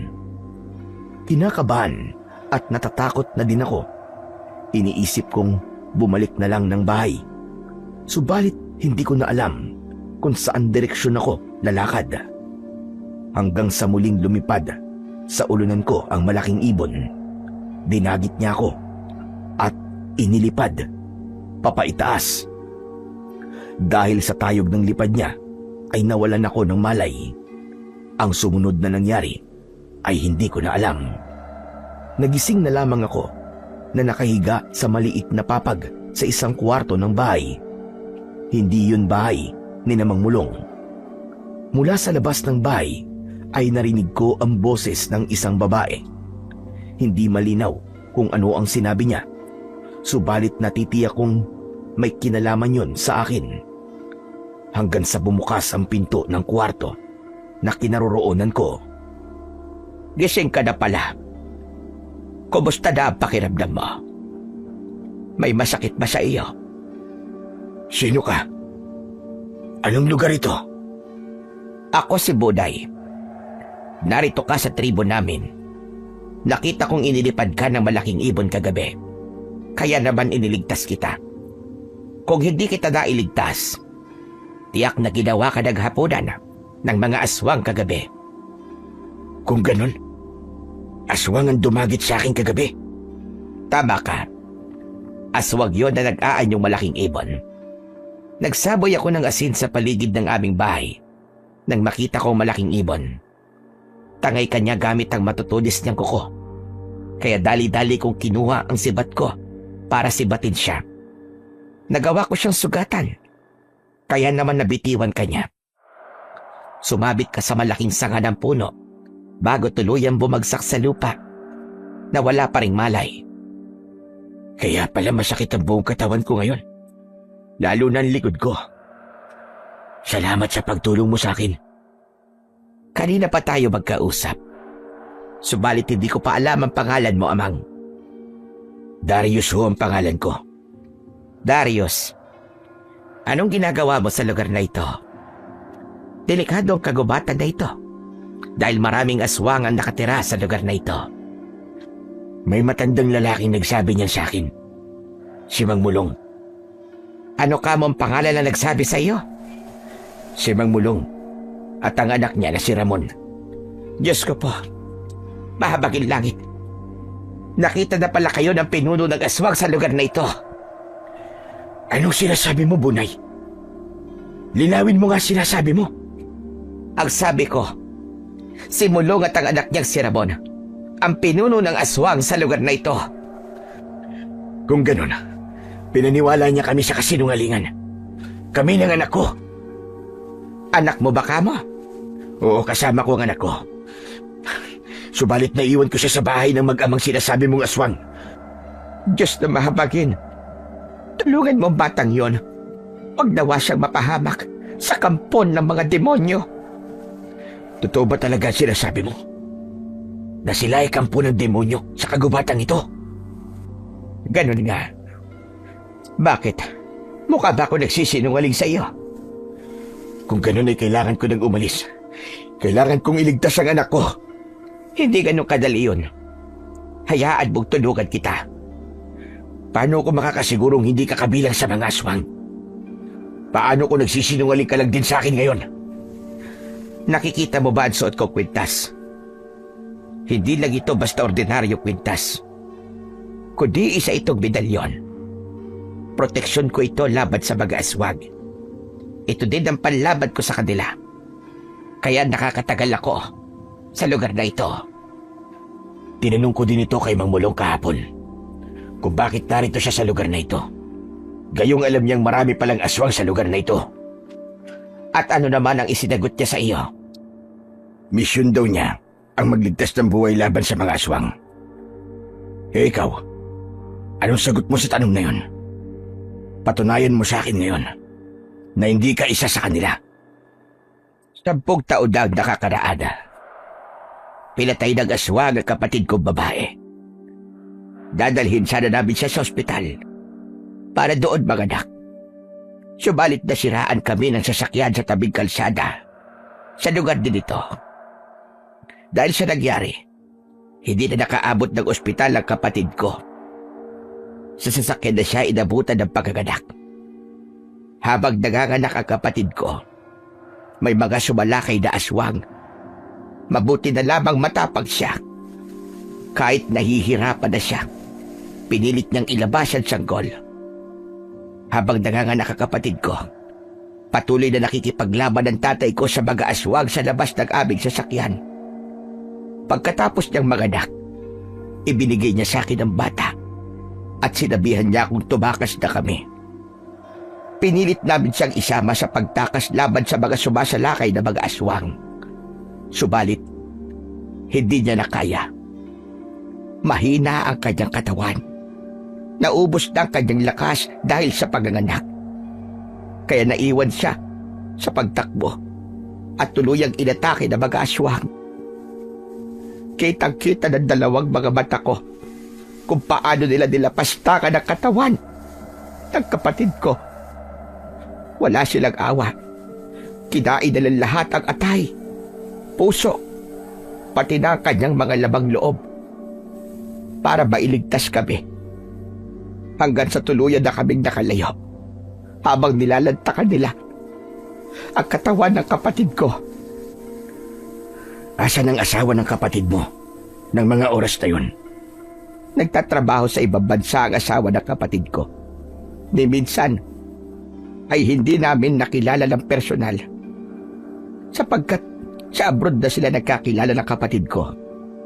Kinakabahan at natatakot na din ako. Iniisip kong bumalik na lang ng bahay. Subalit hindi ko na alam kung saan direksyon ako lalakad. Hanggang sa muling lumipad sa ulunan ko ang malaking ibon. Dinagit niya ako at inilipad papaitaas. Dahil sa tayog ng lipad niya ay nawalan ako ng malay. Ang sumunod na nangyari ay hindi ko na alam. Nagising na lamang ako na nakahiga sa maliit na papag sa isang kwarto ng bahay. Hindi yun bahay ni Mang Mulong. Mula sa labas ng bahay ay narinig ko ang boses ng isang babae. Hindi malinaw kung ano ang sinabi niya, subalit natitiyak kong may kinalaman yun sa akin. Hanggang sa bumukas ang pinto ng kwarto na kinaroroonan ko. Gising ka na pala. Kumusta na ang pakiramdam mo? May masakit ba sa iyo? Sino ka? Anong lugar ito? Ako si Buday. Narito ka sa tribo namin. Nakita kong inilipad ka ng malaking ibon kagabi. Kaya naman iniligtas kita. Kung hindi kita nailigtas, tiyak na ginawa ka naghapunan ng mga aswang kagabi. Kung ganun, aswang ang dumagit sa akin kagabi. Tama ka. Aswang yon na nag-aanyong malaking ibon. Nagsaboy ako ng asin sa paligid ng aming bahay nang makita kong malaking ibon. Tangay kanya gamit ang matutulis niyang kuko. Kaya dali-dali kong kinuha ang sibat ko para sibatin siya. Nagawa ko siyang sugatan. Kaya naman nabitiwan kanya. Sumabit ka sa malaking sanga ng puno bago tuluyang bumagsak sa lupa na wala pa ring malay. Kaya pala masakit ang buong katawan ko ngayon. Lalo na ang likod ko. Salamat sa pagtulong mo sa akin. Kanina pa tayo magkausap. Subalit hindi ko pa alam ang pangalan mo, Amang. Darius ho ang pangalan ko. Darius, anong ginagawa mo sa lugar na ito? Delikado ang kagubatan na ito dahil maraming aswang ang nakatira sa lugar na ito. May matandang lalaking nagsabi niyan sa akin. Si Mang Mulong. Ano ka mo ang pangalan na nagsabi sa iyo? Si Mang Mulong at ang anak niya na si Ramon. Diyos ko po, mahabagin langit. Nakita na pala kayo ng pinuno ng aswang sa lugar na ito. Anong sinasabi mo, Bunay? Linawin mo nga sinasabi mo. Ang sabi ko, si Mulong at ang anak niyang si Ramon ang pinuno ng aswang sa lugar na ito. Kung ganun, pinaniwala niya kami sa kasinungalingan. Kami ng anak ko. Anak mo ba ka mo? Oo, kasama ko ang anak ko. Subalit naiwan ko siya sa bahay ng mag-amang sinasabi mong aswang. Diyos na mahabagin. Tulungan mo ang batang yon. Huwag nawa siyang mapahamak sa kampon ng mga demonyo. Totoo ba talaga sinasabi mo? Na sila ay kampo ng demonyo sa kagubatang ito? Ganon nga. Bakit? Mukha ba ako nagsisinungaling sa iyo? Kung ganon ay kailangan ko nang umalis. Kailangan kong iligtas ang anak ko. Hindi ganon kadali yun. Hayaan mong tulungan kita. Paano ko makakasigurong hindi ka kabilang sa mga aswang? Paano kung nagsisinungaling ka lang din sa akin ngayon? Nakikita mo ba ang suot ko, kwintas? Hindi lang ito basta ordinaryo kwintas. Kundi isa itong medalyon. Proteksyon ko ito laban sa mga aswang. Ito din ang panlaban ko sa kanila. Kaya nakakatagal ako sa lugar na ito. Tinanong ko din ito kay Mang Mulong kahapon kung bakit narito siya sa lugar na ito. Gayong alam niyang marami palang aswang sa lugar na ito. At ano naman ang isinagot niya sa iyo? Misyon daw niya ang magligtas ng buhay laban sa mga aswang. Eh ikaw, anong sagot mo sa tanong na yun? Patunayan mo sa akin ngayon na hindi ka isa sa kanila. 10 taon na ang nakakaraan. Pinatay ng aswang ang kapatid kong babae. Dadalhin sana namin siya sa ospital para doon manganak. Subalit nasiraan kami ng sasakyan sa tabing kalsada sa lugar din ito. Dahil sa nangyari, hindi na nakaabot ng ospital ang kapatid ko. Sa sasakyan na siya inabutan ng pagkaganak. Habang nanganganak ang kapatid ko, may mga sumalakay na aswang. Mabuti na lamang matapang siya. Kahit nahihirapan na siya, pinilit niyang ilabas ang sanggol. Habang nanganganak ang kapatid ko, patuloy na nakikipaglaban ng tatay ko sa mga aswang sa labas ng aming sasakyan. Pagkatapos niyang manganak, ibinigay niya sa akin ang bata at sinabihan niya akong tumakas na kami. Pinilit namin siyang isama sa pagtakas laban sa mga sumasalakay na mga aswang. Subalit, hindi niya nakaya. Mahina ang kanyang katawan. Naubos na ang kanyang lakas dahil sa paganganak. Kaya naiwan siya sa pagtakbo at tuluyang inatake ng mga aswang. Kitang-kita ng dalawang mga mata ko kung paano nila nilapastakan ang katawan ng kapatid ko. Wala silang awa. Kinain nila lahat ang atay, puso, pati na ang kanyang mga labang loob para mailigtas kami. Hanggang sa tuluyan na kaming nakalayo habang nilalantakan nila ang katawan ng kapatid ko. Asan ang asawa ng kapatid mo ng mga oras na yun? Nagtatrabaho sa ibang bansa ang asawa ng kapatid ko. Ni minsan ay hindi namin nakilala ng personal sapagkat sa abroad na sila nagkakilala ng kapatid ko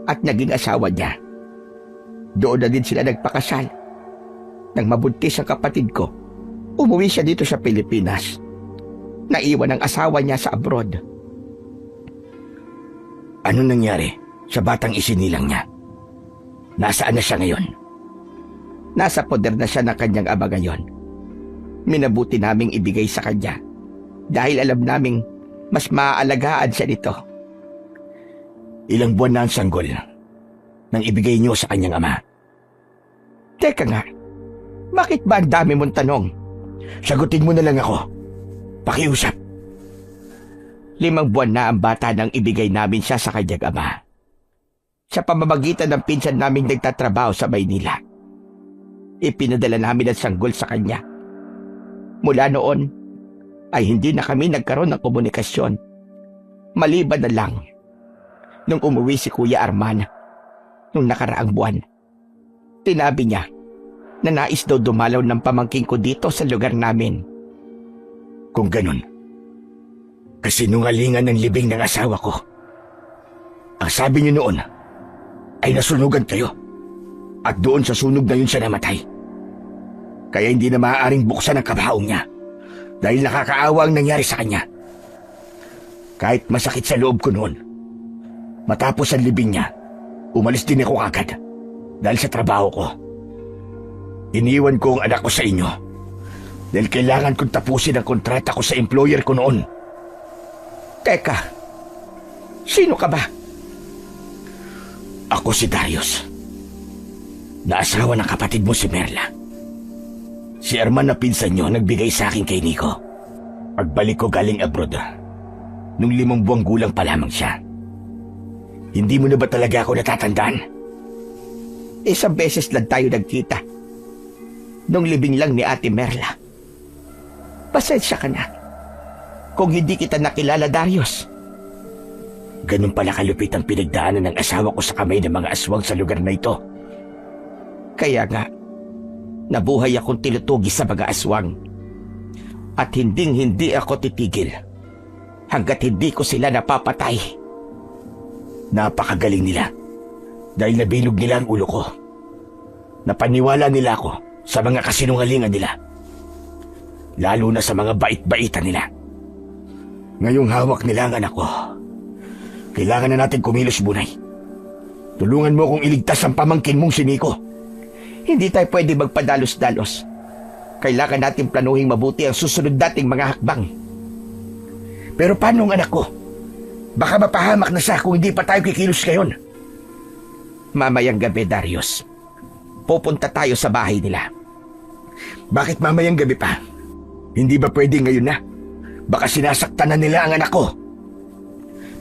at naging asawa niya. Doon na din sila nagpakasal. Nang mabuntis ang kapatid ko, umuwi siya dito sa Pilipinas. Naiwan ang asawa niya sa abroad. Ano nangyari sa batang isinilang niya? Nasaan na siya ngayon? Nasa poder na siya ng kanyang ama ngayon. Minabuti naming ibigay sa kanya dahil alam naming mas maaalagaan siya nito. Ilang buwan na ang sanggol nang ibigay niyo sa kanyang ama? Teka nga, bakit ba ang dami mong tanong? Sagutin mo na lang ako. Pakiusap. 5 buwan na ang bata nang ibigay namin siya sa kanyang ama. Sa pamamagitan ng pinsan naming nagtatrabaho sa Maynila. Ipinadala namin ang sanggol sa kanya. Mula noon, ay hindi na kami nagkaroon ng komunikasyon. Maliban na lang nung umuwi si Kuya Arman nung nakaraang buwan. Tinabi niya na nais daw dumalaw ng pamangking ko dito sa lugar namin. Kung ganun, kasinungalingan ng libing ng asawa ko. Ang sabi niyo noon ay nasunugan kayo at doon sa sunog na yun siya namatay. Kaya hindi na maaaring buksan ang kabaong niya dahil nakakaawa ang nangyari sa kanya. Kahit masakit sa loob ko noon, matapos ang libing niya, umalis din ako agad dahil sa trabaho ko. Iniwan ko ang anak ko sa inyo dahil kailangan kong tapusin ang kontrata ko sa employer ko noon. Teka, Sino ka ba? Ako si Darius. Naasawa ng kapatid mo si Merla. Si Herman na pinsan niyo nagbigay sa akin kay Nico. Pagbalik ko galing abroad, nung 5 buwang gulang pa lamang siya. Hindi mo na ba talaga ako natatandaan? Isang beses lang tayo nagkita. Nung libing lang ni Ate Merla. Pasensya ka na. Kung hindi kita nakilala, Darius. Ganun pala kalupit ang pinagdaanan ng asawa ko sa kamay ng mga aswang sa lugar na ito. Kaya nga, nabuhay akong tinutugi sa mga aswang. At hindi ako titigil hanggat hindi ko sila napapatay. Napakagaling nila dahil nabilog nila ang ulo ko. Napaniwala nila ako sa mga kasinungalingan nila. Lalo na sa mga bait-baitan nila. Ngayong hawak nila ang anak ko. Kailangan na natin kumilos, Bunay. Tulungan mo akong iligtas ang pamangkin mong si Nico. Hindi tayo pwede magpadalos-dalos. Kailangan natin planuhin mabuti ang susunod nating mga hakbang. Pero paano ang anak ko? Baka mapahamak na siya kung hindi pa tayo kikilos ngayon. Mamayang gabi, Darius. Pupunta tayo sa bahay nila. Bakit mamayang gabi pa? Hindi ba pwede ngayon na? Baka sinasaktan na nila ang anak ko.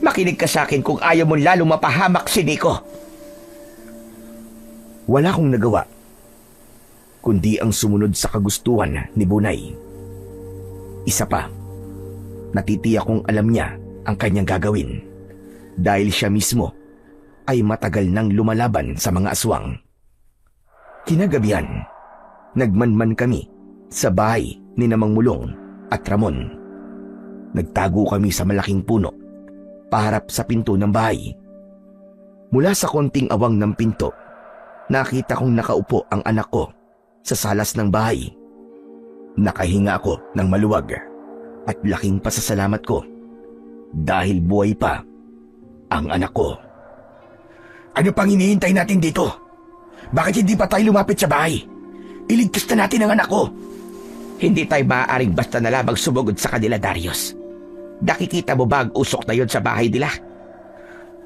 Makinig ka sa akin kung ayaw mo lalo mapahamak si Nico. Wala akong nagawa, kundi ang sumunod sa kagustuhan ni Bunay. Isa pa, natitiyak kong alam niya ang kanyang gagawin dahil siya mismo ay matagal nang lumalaban sa mga aswang. Kinagabihan, nagmanman kami sa bahay ni Namang Mulong at Ramon. Nagtago kami sa malaking puno paharap sa pinto ng bahay. Mula sa konting awang ng pinto, nakita kong nakaupo ang anak ko sa salas ng bahay. Nakahinga ako ng maluwag at laking pasasalamat ko dahil buhay pa ang anak ko. Ano pang hinihintay natin dito? Bakit hindi pa tayo lumapit sa bahay? Iligtas na natin ang anak ko. Hindi tayo maaaring basta na lamang sumugod sa kanila, Darius. Nakikita mo ba ang usok na yon sa bahay nila?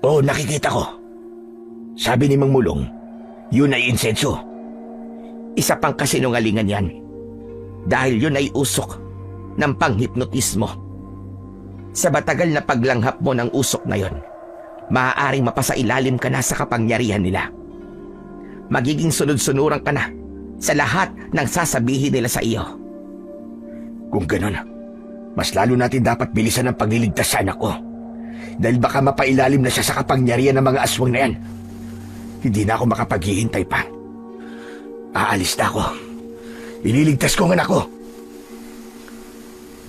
Oo, nakikita ko. Sabi ni Mang Mulong, yun ay insenso. Isa pang kasinungalingan yan. Dahil yun ay usok ng panghipnotismo. Sa matagal na paglanghap mo ng usok na yon, maaaring mapasailalim ka na sa kapangyarihan nila. Magiging sunod-sunuran ka na sa lahat ng sasabihin nila sa iyo. Kung ganon, mas lalo natin dapat bilisan ang pagliligtas sa anak ko. Dahil baka mapailalim na siya sa kapangyarihan ng mga aswang na yan. Hindi na ako makapaghihintay pa. Aalis na ako. Ililigtas ko ang anak ko.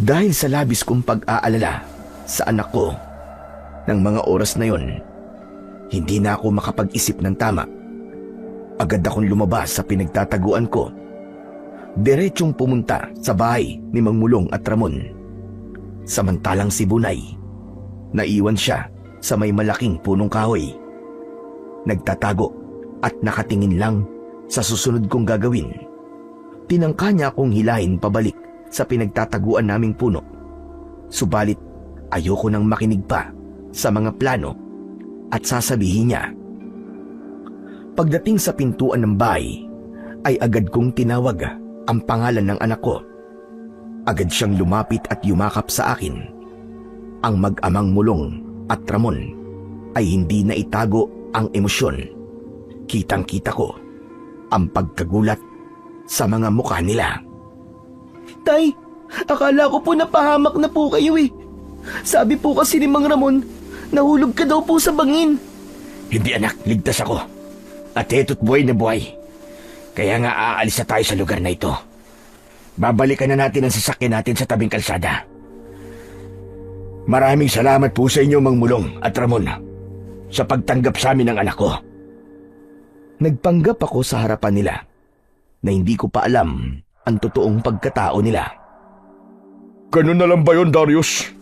Dahil sa labis kong pag-aalala sa anak ko, ng mga oras na yon, hindi na ako makapag-isip ng tama. Agad akong lumabas sa pinagtataguan ko. Diretsyong pumunta sa bahay ni Mang Mulong at Ramon. Samantalang si Bunay, naiwan siya sa may malaking punong kahoy. Nagtatago at nakatingin lang sa susunod kong gagawin. Tinangka niya akong hilahin pabalik sa pinagtataguan naming puno. Subalit ayoko nang makinig pa sa mga plano at sasabihin niya. Pagdating sa pintuan ng bahay, ay agad kong tinawag ang pangalan ng anak ko. Agad siyang lumapit at yumakap sa akin. Ang mag-amang Mulong at Ramon ay hindi na itago ang emosyon. Kitang-kita ko ang pagkagulat sa mga mukha nila. Tay, akala ko po napahamak na po kayo eh. Sabi po kasi ni Mang Ramon, nahulog ka daw po sa bangin. Hindi anak, ligtas ako. At eto't buhay na buhay. Kaya nga aalis na tayo sa lugar na ito. Babalikan na natin ang sasakyan natin sa tabing kalsada. Maraming salamat po sa inyo, Mang Mulong at Ramon, sa pagtanggap sa amin ng anak ko. Nagpanggap ako sa harapan nila na hindi ko pa alam ang totoong pagkatao nila. Ganun na lang ba yun, Darius?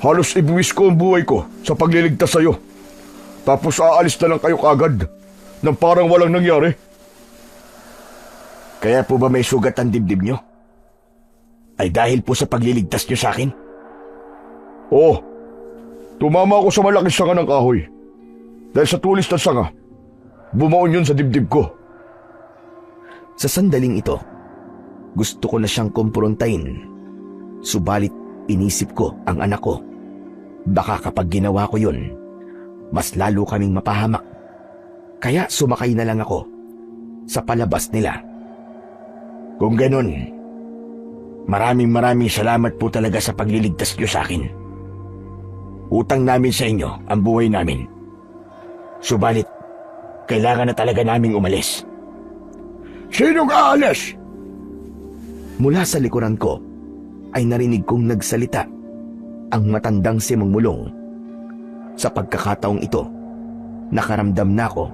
Halos ibuwis ko ang buhay ko sa pagliligtas sa'yo. Tapos aalis na lang kayo kagad nang parang walang nangyari. Kaya po ba may sugat ang dibdib nyo? Ay dahil po sa pagliligtas nyo sa akin? Oo, Tumama ako sa malaking sanga ng kahoy. Dahil sa tulis ng sanga, bumaon yun sa dibdib ko. Sa sandaling ito, gusto ko na siyang kumprontahin. Subalit inisip ko ang anak ko. Baka kapag ginawa ko yun, mas lalo kaming mapahamak. Kaya sumakay na lang ako sa palabas nila. Kung ganun, maraming salamat po talaga sa pagliligtas niyo sa akin. Utang namin sa inyo ang buhay namin. Subalit, kailangan na talaga naming umalis. Sinong aalis? Mula sa likuran ko, ay narinig kong nagsalita ang matandang si Mang Mulong. Sa pagkakataong ito, nakaramdam na ako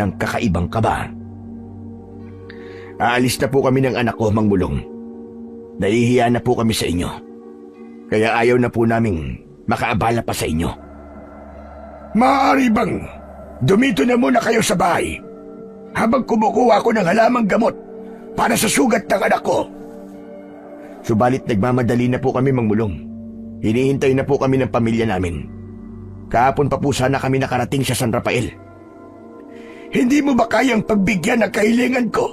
ng kakaibang kaba. Aalis na po kami ng anak ko, Mang Mulong. Nahihiya na po kami sa inyo. Kaya ayaw na po naming makaabala pa sa inyo. Maaari bang dumito na muna kayo sa bahay habang kumukuha ko ng halamang gamot para sa sugat ng anak ko? Subalit nagmamadali na po kami, Mang Mulong. Hinihintay na po kami ng pamilya namin. Kahapon pa po sana kami nakarating sa San Rafael. Hindi mo ba kayang pagbigyan ng kahilingan ko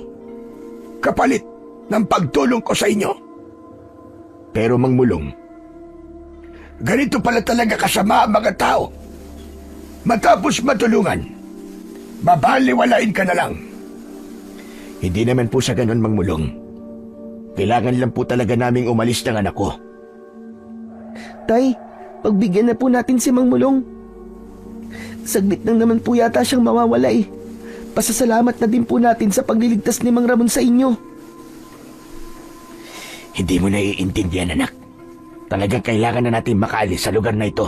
kapalit ng pagtulong ko sa inyo? Pero Mang Mulong, Ganito pala talaga kasama ang mga tao. Matapos matulungan, babaliwalain ka na lang. hindi naman po sa ganun, Mang Mulong. Kailangan lang po talaga naming umalis ng anak ko. Tay, pagbigyan na po natin si Mang Mulong. Saglit lang naman po yata siyang mawawala eh. Pasasalamat na din po natin sa pagliligtas ni Mang Ramon sa inyo. Hindi mo naiintindihan, anak. Talagang kailangan na natin makaalis sa lugar na ito.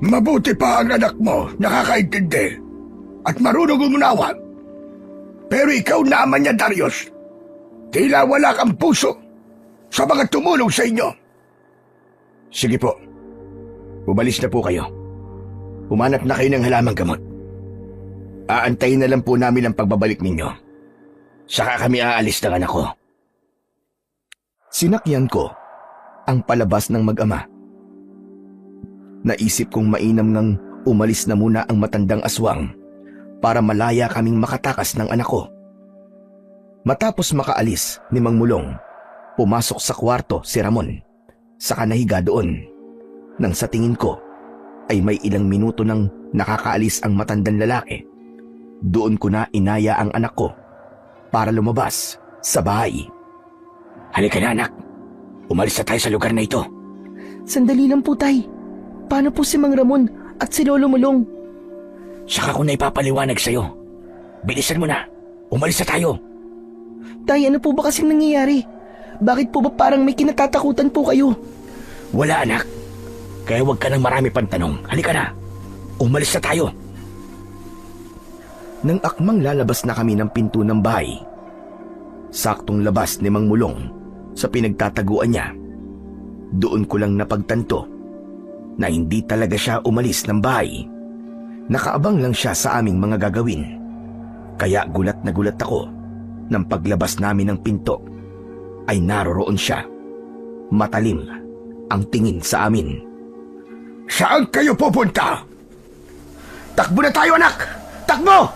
Mabuti pa ang anak mo, nakakaintindi at marunong umunawa. Pero ikaw naman niya, Darius, tila wala kang puso sa mga tumulong sa inyo. Sige po. Umalis na po kayo. Humanap na kayo ng halamang gamot. Aantayin na lang po namin ang pagbabalik ninyo. Saka kami aalis ng anak ko. Sinakyan ko ang palabas ng mag-ama. Naisip kong mainam ngang umalis na muna ang matandang aswang para malaya kaming makatakas ng anak ko. Matapos makaalis ni Mang Mulong, pumasok sa kwarto si Ramon. Saka nahiga doon. Nang sa tingin ko ay may ilang minuto nang nakakaalis ang matandang lalaki. Doon ko na inaya ang anak ko para lumabas sa bahay. Halika na, anak. Umalis na tayo sa lugar na ito. Sandali lang po, Tay. Paano po si Mang Ramon at si Lolo Mulong? Saka ko na ipapaliwanag sa'yo. Bilisan mo na. Umalis na tayo. Tay, ano po ba kasing nangyayari? Bakit po ba parang may kinatatakutan po kayo? Wala, anak. Kaya huwag ka nang marami pang tanong. Halika na. Umalis na tayo. Nang akmang lalabas na kami ng pinto ng bahay, saktong labas ni Mang Mulong sa pinagtataguan niya, doon ko lang napagtanto na hindi talaga siya umalis ng bahay. Nakaabang lang siya sa aming mga gagawin. Kaya gulat na gulat ako nang paglabas namin ng pinto ay naroroon siya. Matalim ang tingin sa amin. Saan kayo pupunta? Takbo na tayo, anak! Takbo!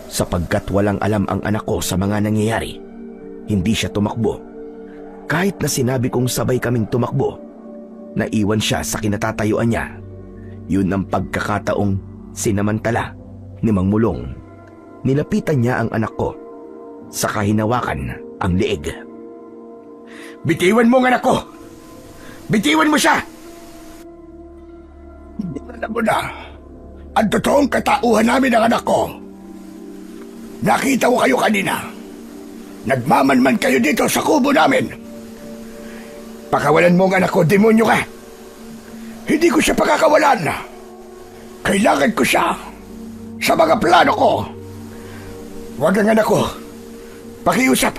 Sapagkat walang alam ang anak ko sa mga nangyayari, hindi siya tumakbo. Kahit na sinabi kong sabay kaming tumakbo, naiwan siya sa kinatatayuan niya. Yun ang pagkakataong sinamantala ni Mang Mulong. Nilapitan niya ang anak ko, saka hinawakan ang leeg. Bitiwan mo ang anak ko! Bitiwan mo siya! Alam mo na, ang totoong katauhan namin ng anak ko. Nakita ko kayo kanina. Nagmamanman kayo dito sa kubo namin. Pakawalan mo ang anak ko, demonyo ka. Hindi ko siya pakakawalan. Kailangan ko siya sa mga plano ko. Huwag ang anak ko. Pakiusap.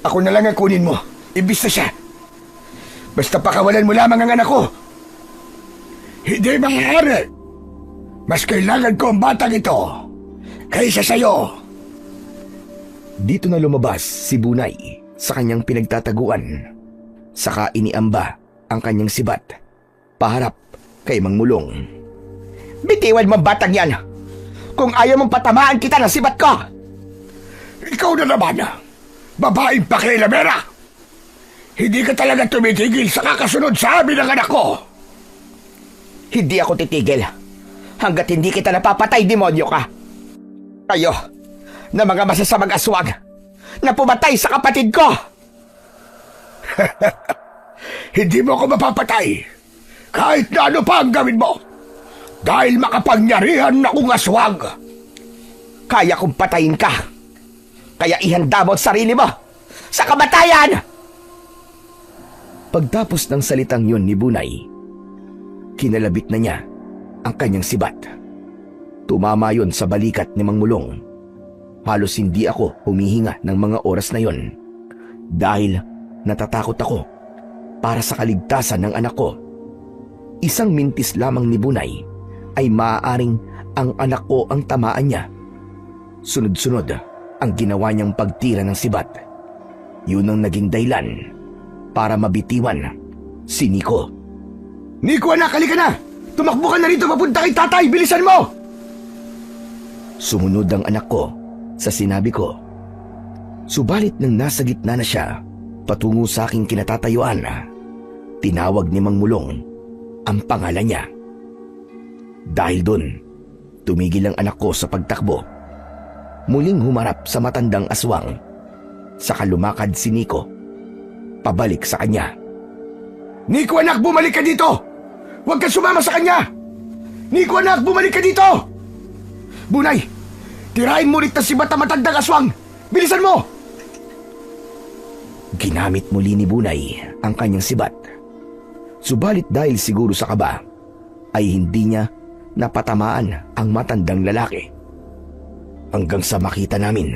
Ako na lang ang kunin mo. Imbis na siya. Basta pakawalan mo lamang ang anak ko. Hindi maaari. Mas kailangan ko ang batang ito kaysa sa'yo. Dito na lumabas si Bunay sa kanyang pinagtataguan. Saka iniamba ang kanyang sibat paharap kay Mang Mulong. Bitiwan mo ang batang yan! Kung ayaw mong patamaan kita ng sibat ko! Ikaw na naman, babaeng pakialamera! Hindi ka talaga tumitigil sa kakasunod sa amin ng anak ko! Hindi ako titigil hanggat hindi kita napapatay, demonyo ka! Kayo, na mga masasamang aswang na pumatay sa kapatid ko! Hindi mo ako mapapatay kahit na ano pa ang gawin mo dahil makapangyarihan akong aswang. Kaya kong patayin ka. Kaya ihanda mo ang sarili mo sa kamatayan! Pagtapos ng salitang yon ni Bunay, kinalabit na niya ang kanyang sibat. Tumama yon sa balikat ni Mang Mulong. Halos hindi ako humihinga ng mga oras na yon dahil natatakot ako para sa kaligtasan ng anak ko. Isang mintis lamang ni Bunay ay maaaring ang anak ko ang tamaan niya. Sunod-sunod ang ginawa niyang pagtira ng sibat. Yun ang naging dahilan para mabitiwan si Nico. Nico anak, halika na! Tumakbo ka na rito papunta kay tatay! Bilisan mo! Sumunod ang anak ko sa sinabi ko. Subalit nang nasa gitna na siya, patungo sa aking kinatatayuan, tinawag ni Mang Mulong ang pangalan niya. Dahil dun, tumigil ang anak ko sa pagtakbo. Muling humarap sa matandang aswang. Saka lumakad si Nico pabalik sa kanya. Nico anak, bumalik ka dito! Huwag ka sumama sa kanya! Nico anak, bumalik ka dito! Bunay, tirahin mo ulit na sibat na matandang aswang! Bilisan mo! Ginamit muli ni Bunay ang kanyang sibat. Subalit dahil siguro sa kaba, ay hindi niya napatamaan ang matandang lalaki. Hanggang sa makita namin,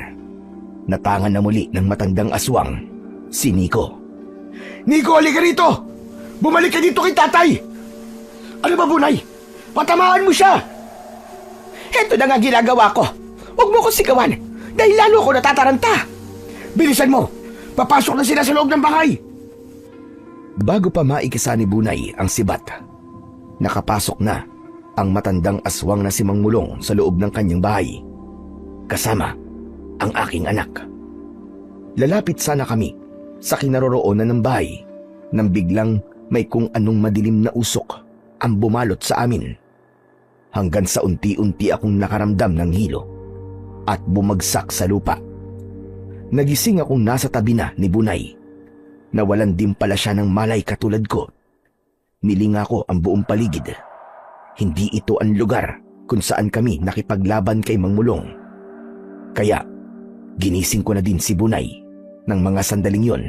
natangan na muli ng matandang aswang si Nico. Nico, halika rito! Bumalik ka dito kay tatay! Ano ba, Bunay? Patamaan mo siya! Heto na nga ginagawa ko. Huwag mo ko sigawan dahil lalo ko natataranta. Bilisan mo! Papasok na sila sa loob ng bahay! Bago pa maikisa ni Bunay ang sibat, nakapasok na ang matandang aswang na si Mang Mulong sa loob ng kanyang bahay, kasama ang aking anak. Lalapit sana kami sa kinaroroonan ng bahay nang biglang may kung anong madilim na usok ang bumalot sa amin, hanggang sa unti-unti akong nakaramdam ng hilo at bumagsak sa lupa. Nagising akong nasa tabi na ni Bunay. Nawalan din pala siya ng malay katulad ko. Nilinga ko ang buong paligid. Hindi ito ang lugar kung saan kami nakipaglaban kay Mang Mulong. Kaya ginising ko na din si Bunay ng mga sandaling yon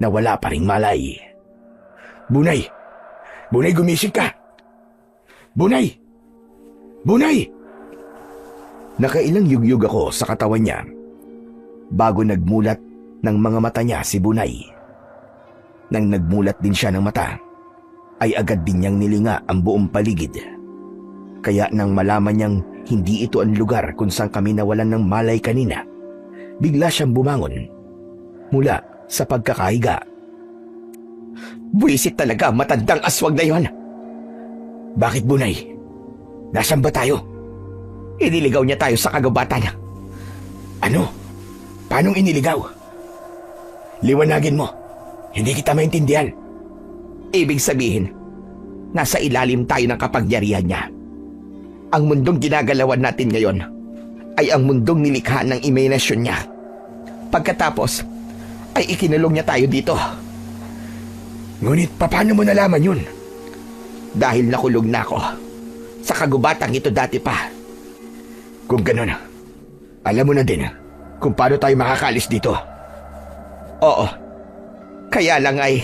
na wala pa ring malay. Bunay! Bunay, gumising ka! Bunay! Bunay! Nakailang yugyug ako sa katawan niya bago nagmulat ng mga mata niya si Bunay. Nang nagmulat din siya ng mata, ay agad din niyang nilinga ang buong paligid. Kaya nang malaman niyang hindi ito ang lugar kung saan kami nawalan ng malay kanina, bigla siyang bumangon mula sa pagkakahiga. Buwisit talaga ang matandang aswang na yon. Bakit, Bunay? Nasaan ba tayo? Iniligaw niya tayo sa kagubatan. Ano? Paanong iniligaw? Liwanagin mo. Hindi kita maintindihan. Ibig sabihin, nasa ilalim tayo ng kapangyarihan niya. Ang mundong ginagalawan natin ngayon ay ang mundong nilikha ng imahinasyon niya. Pagkatapos, ay ikinulong niya tayo dito. Ngunit paano mo nalaman yun? Dahil nakulong na ako sa kagubatang ito dati pa. Kung ganun, alam mo na din kung paano tayo makakaalis dito. Oo. Kaya lang ay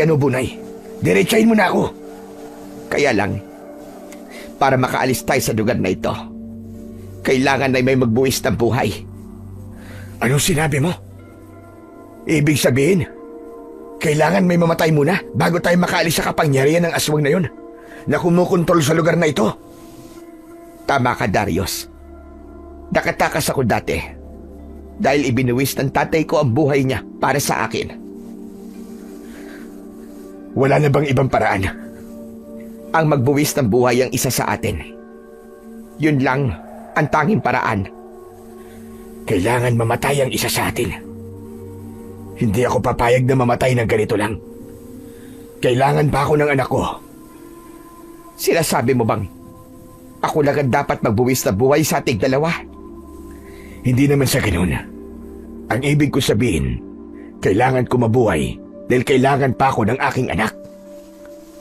ano, Bunay? Diretsahin mo na ako. Kaya lang, para makaalis tayo sa lugar na ito, kailangan ay may magbuwis ng buhay. Anong sinabi mo? Ibig sabihin, kailangan may mamatay muna bago tayo makaalis sa kapangyarihan ng aswang na yun na kumukontrol sa lugar na ito. Tama ka, Darius. Nakatakas ako dati dahil ibinuwis ng tatay ko ang buhay niya para sa akin. Wala na bang ibang paraan? Ang magbuwis ng buhay ang isa sa atin. Yun lang ang tanging paraan. Kailangan mamatay ang isa sa atin. Hindi ako papayag na mamatay ng ganito lang. Kailangan pa ako ng anak ko. Sinasabi mo bang ako lang ang dapat magbuwis ng buhay sa ating dalawa? Hindi naman sa ganun. Ang ibig ko sabihin, kailangan ko mabuhay dahil kailangan pa ako ng aking anak.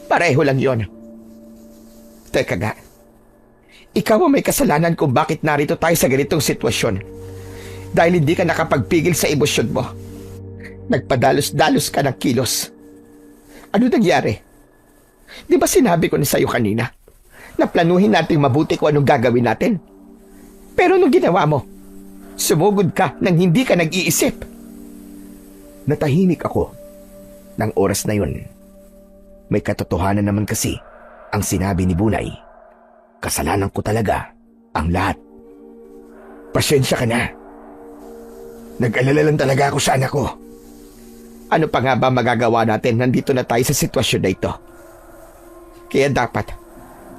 Pareho lang yon. Teka nga, ikaw ang may kasalanan kung bakit narito tayo sa ganitong sitwasyon. Dahil hindi ka nakapagpigil sa emosyon mo. Nagpadalos-dalos ka ng kilos. Ano nangyari? Di ba sinabi ko na sa'yo kanina na planuhin natin mabuti kung anong gagawin natin? Pero anong ginawa mo? Sumugod ka nang hindi ka nag-iisip. Natahimik ako ng oras na yun. May katotohanan naman kasi ang sinabi ni Bunay. Kasalanan ko talaga ang lahat. Pasensya ka na. Nag-alala lang talaga ako sa anak ko. Ano pa nga ba magagawa natin? Nandito na tayo sa sitwasyon na ito. Kaya dapat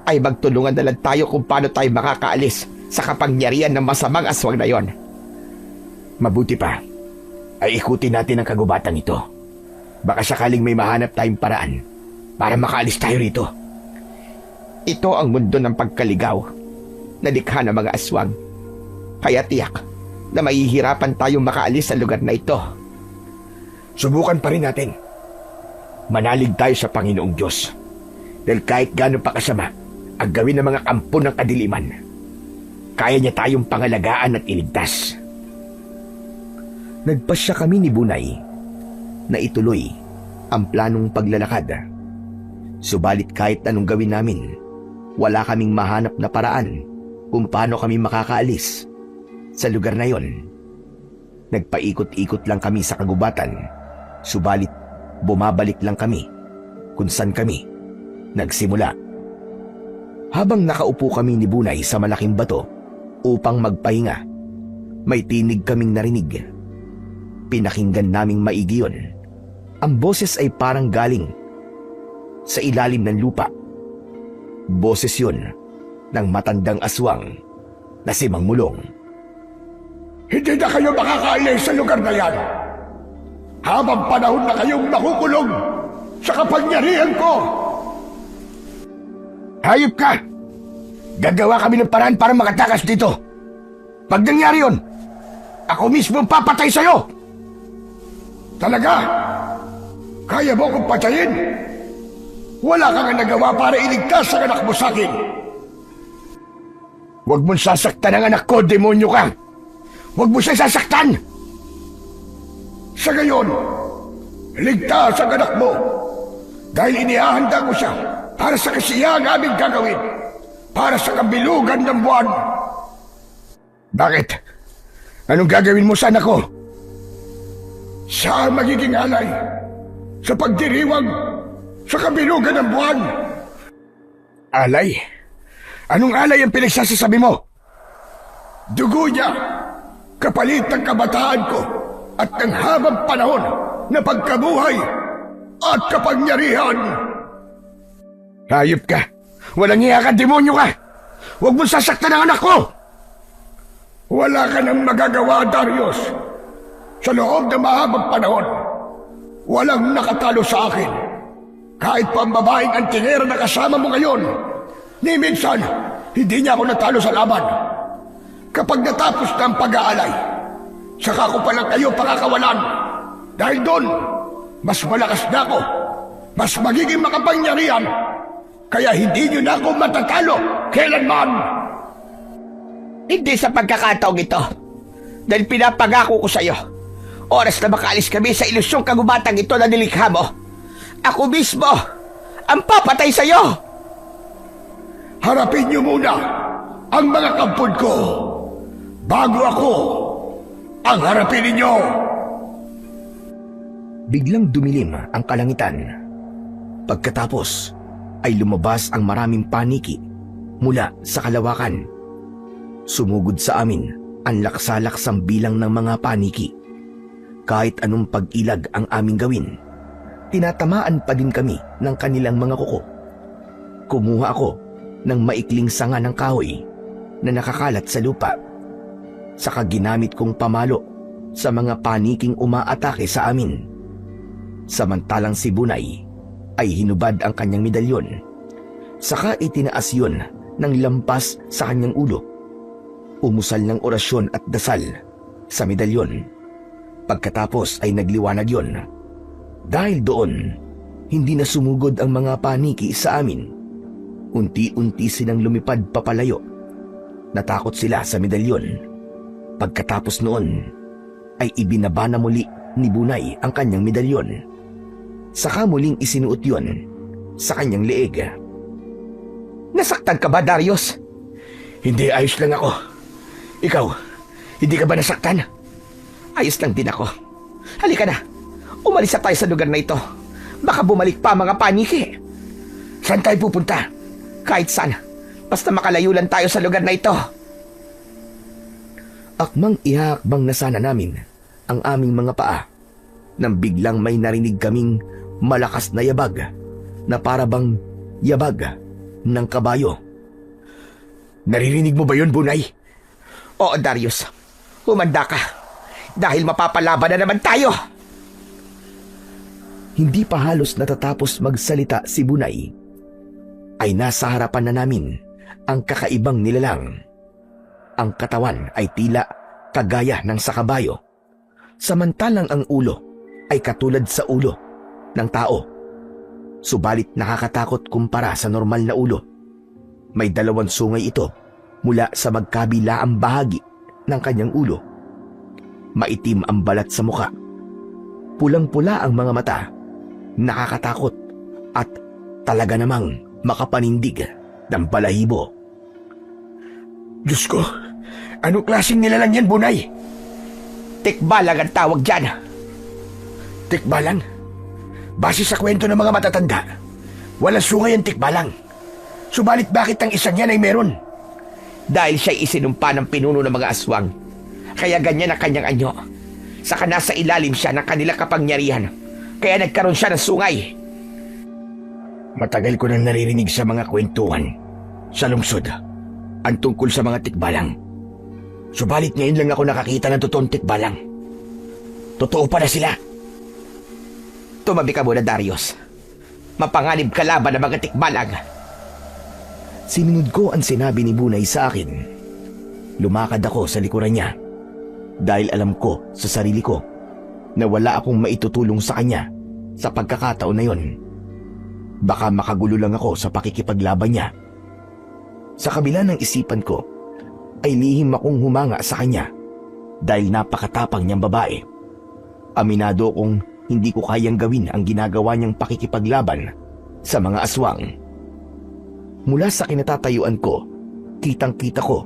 ay magtulungan na lang tayo kung paano tayo makakaalis sa kapangyarihan ng masamang aswang na yon. Mabuti pa ay ikutin natin ang kagubatan ito. Baka sakaling may mahanap tayong paraan para makaalis tayo rito. Ito ang mundo ng pagkaligaw na likha ng mga aswang. Kaya tiyak na mahihirapan tayong makaalis sa lugar na ito. Subukan pa rin natin. Manalig tayo sa Panginoong Diyos. Dahil kahit gaano pa kasama ang gawin ng mga kampo ng kadiliman, kaya niya tayong pangalagaan at iligtas. Nagpasya kami ni Bunay na ituloy ang planong paglalakad. Subalit kahit anong gawin namin, wala kaming mahanap na paraan kung paano kami makakaalis sa lugar na yon. Nagpaikot-ikot lang kami sa kagubatan, subalit bumabalik lang kami kung saan kami nagsimula. Habang nakaupo kami ni Bunay sa malaking bato upang magpahinga, may tinig kaming narinig. Pinakinggan naming maigi yun. Ang boses ay parang galing sa ilalim ng lupa. Boses yun ng matandang aswang na si Mang Mulong. Hindi na kayo makakaalis sa lugar na yan. Habang panahon na kayong nakukulong sa kapangyarihan ko. Hayop ka! Gagawa kami ng paraan para makatakas dito. Pag nangyari yun, ako mismo ang papatay sa'yo! Talaga? Kaya mo kong patayin? Wala kang nagawa para iligtas ang anak mo sa akin. Huwag mong sasaktan ang anak ko, demonyo ka! Huwag mo siya sasaktan! Sa gayon, ligtas ang anak mo. Dahil inihahanda ko siya para sa kasiyang aming gagawin. Para sa kabilugan ng buwan. Bakit? Anong gagawin mo sa anak ko? Siya ang magiging alay sa pagdiriwang sa kabilugan ng buwan. Alay? Anong alay ang pinagsasasabi mo? Dugo niya, kapalit ng kabataan ko at ng habang panahon na pagkabuhay at kapangyarihan. Hayop ka! Walang iya ka, demonyo ka! Huwag mong sasaktan ang anak ko! Wala ka nang magagawa, Darius. Sa loob ng mahabang panahon, walang nakatalo sa akin. Kahit pa ang babaeng antingera na kasama mo ngayon, ni minsan, hindi niya ako natalo sa laban. Kapag natapos na ang pag-aalay, saka ko palang kayo pakakawalan. Dahil doon, mas malakas na ako, mas magiging makapangyarihan, kaya hindi niyo na ako matatalo kailanman. Hindi sa pagkakataong ito. Dahil pinapangako ko sa iyo, oras na makaalis kami sa ilusyong kagubatang ito na nilikha mo, ako mismo ang papatay sa iyo. Harapin niyo muna ang mga kampon ko bago ako ang harapin ninyo. Biglang dumilim ang kalangitan. Pagkatapos ay lumabas ang maraming paniki mula sa kalawakan. Sumugod sa amin ang laksalaksang bilang ng mga paniki. Kahit anong pag-ilag ang aming gawin, tinatamaan pa din kami ng kanilang mga kuko. Kumuha ako ng maikling sanga ng kahoy na nakakalat sa lupa. Saka ginamit kong pamalo sa mga paniking umaatake sa amin. Samantalang si Bunay ay hinubad ang kanyang medalyon. Saka itinaas yun ng lampas sa kanyang ulo. Umusal ng orasyon at dasal sa medalyon. Pagkatapos ay nagliwanag yun. Dahil doon, hindi na sumugod ang mga paniki sa amin. Unti-unti silang lumipad papalayo. Natakot sila sa medalyon. Pagkatapos noon, ay ibinaba na muli ni Bunay ang kanyang medalyon. Saka muling isinuot yun sa kanyang leeg. Nasaktan ka ba, Darius? Hindi, ayos lang ako. Ikaw, hindi ka ba nasaktan? Ayos lang din ako. Halika na. Umalis na tayo sa lugar na ito. Baka bumalik pa mga paniki. Saan tayo pupunta? Kahit saan. Basta makalayo lang tayo sa lugar na ito. Akmang ihakbang na sana namin ang aming mga paa nang biglang may narinig kaming malakas na yabag na parabang yabag ng kabayo. Naririnig mo ba yun, Bunay? Oo, Darius. Humanda ka. Dahil mapapalaban na naman tayo. Hindi pa halos natatapos magsalita si Bunay ay nasa harapan na namin ang kakaibang nilalang. Ang katawan ay tila kagaya ng sa kabayo, samantalang ang ulo ay katulad sa ulo ng tao. Subalit nakakatakot kumpara sa normal na ulo. May 2 sungay ito mula sa magkabilaang bahagi ng kanyang ulo. Maitim ang balat sa muka. Pulang-pula ang mga mata. Nakakatakot at talaga namang makapanindig ng balahibo. Diyos ko, anong klaseng nilalang yan, Bunay? Tikbalang ang tawag dyan. Tikbalang? Base sa kwento ng mga matatanda, walang sungay ang tikbalang. Subalit bakit ang isang yan ay meron? Dahil siya'y isinumpa ng pinuno ng mga aswang. Kaya ganyan ang kanyang anyo. Saka nasa ilalim siya ng kanilang kapangyarihan. Kaya nagkaroon siya ng sungay. Matagal ko nang naririnig sa mga kwentuhan sa lungsod ang tungkol sa mga tikbalang. Subalit ngayon lang ako nakakita ng totoong tikbalang. Totoo pala sila. Tumabi ka muna, Darius. Mapanganib ka laban ng mga tikbalang. Sinunod ko ang sinabi ni Bunay sa akin. Lumakad ako sa likuran niya dahil alam ko sa sarili ko na wala akong maitutulong sa kanya sa pagkakataon na yon. Baka makagulo lang ako sa pakikipaglaban niya. Sa kabila ng isipan ko, ay lihim akong humanga sa kanya dahil napakatapang niyang babae. Aminado kong hindi ko kayang gawin ang ginagawa niyang pakikipaglaban sa mga aswang. Mula sa kinatatayuan ko, kitang-kita ko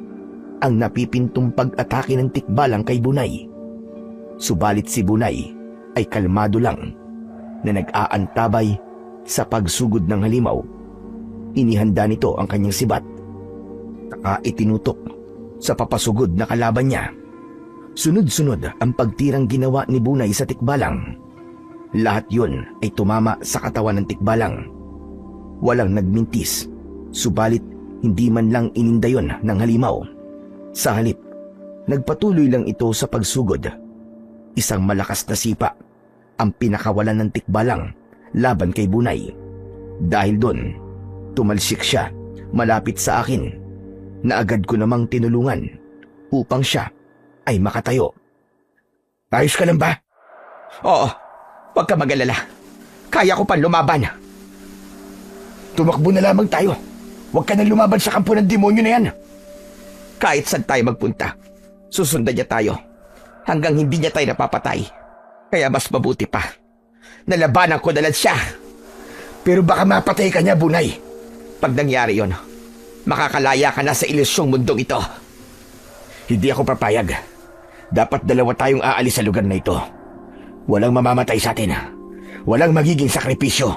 ang napipintong pag-atake ng tikbalang kay Bunay. Subalit si Bunay ay kalmado lang na nag-aantabay sa pagsugod ng halimaw. Inihanda nito ang kanyang sibat. Saka itinutok sa papasugod na kalaban niya. Sunod-sunod ang pagtirang ginawa ni Bunay sa tikbalang. Lahat yun ay tumama sa katawan ng tikbalang. Walang nagmintis, subalit hindi man lang ininda yun ng halimaw. Sa halip, nagpatuloy lang ito sa pagsugod. Isang malakas na sipa ang pinakawalan ng tikbalang laban kay Bunay. Dahil doon, tumalsik siya malapit sa akin na agad ko namang tinulungan upang siya ay makatayo. Ayos ka lang ba? Oo, huwag ka mag-alala. Kaya ko pang lumaban. Tumakbo na lamang tayo. Huwag ka nang lumaban sa kampo ng demonyo na yan. Kahit saan tayo magpunta, susundan niya tayo hanggang hindi niya tayo napapatay. Kaya mas mabuti pa, nalabanan ko na lang siya. Pero baka mapatay ka niya, Bunay. Pag nangyari yon, makakalaya ka na sa ilusyong mundong ito. Hindi ako papayag. Dapat 2 tayong aalis sa lugar na ito. Walang mamamatay sa atin. Walang magiging sakripisyo.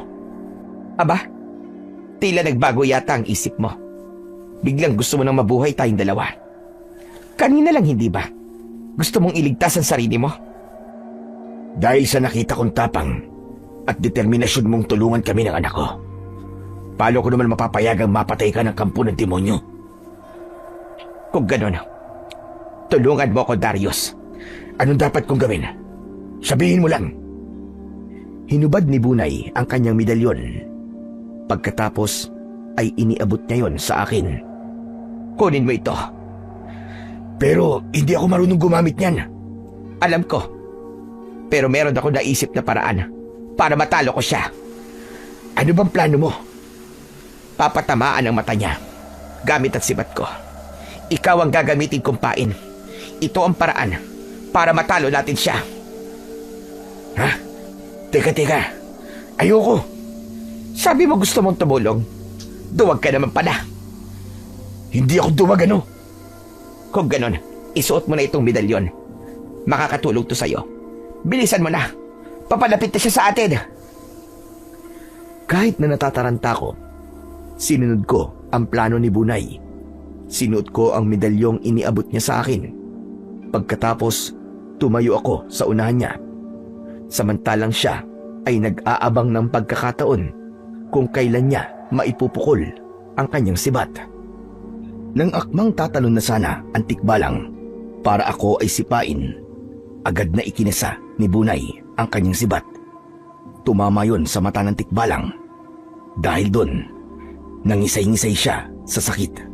Aba, tila nagbago yata ang isip mo. Biglang gusto mo nang mabuhay tayong 2. Kanina lang, hindi ba? Gusto mong iligtas ang sarili mo? Dahil sa nakita kong tapang at determinasyon mong tulungan kami ng anak ko. Paano ko naman mapapayagang mapatay ka ng kampo ng demonyo? Kung ganon, tulungan mo ko, Darius. Anong dapat kong gawin? Sabihin mo lang. Hinubad ni Bunay ang kanyang medalyon. Pagkatapos ay iniabot niya yon sa akin. Kunin mo ito. Pero hindi ako marunong gumamit niyan. Alam ko. Pero meron ako naisip na paraan para matalo ko siya. Ano bang plano mo? Papatamaan ang mata niya gamit ang sibat ko. Ikaw ang gagamitin kong pain. Ito ang paraan para matalo natin siya. Ha? Teka. Ayoko. Sabi mo gusto mong tumulong. Duwag ka naman pala. Hindi ako duwag, ano? Kung ganon, isuot mo na itong medalyon. Makakatulong to sa'yo. Bilisan mo na. Papalapit na siya sa atin. Kahit na natataranta ko, sinunod ko ang plano ni Bunay. Sinuot ko ang medalyong iniabot niya sa akin. Pagkatapos, tumayo ako sa unahan niya. Samantalang siya ay nag-aabang ng pagkakataon kung kailan niya maipupukol ang kanyang sibat. Nang akmang tatalon na sana ang tikbalang para ako ay sipain, agad na ikinasa ni Bunay ang kanyang sibat. Tumama yon sa mata ng tikbalang. Dahil doon, nangisay-ngisay siya sa sakit.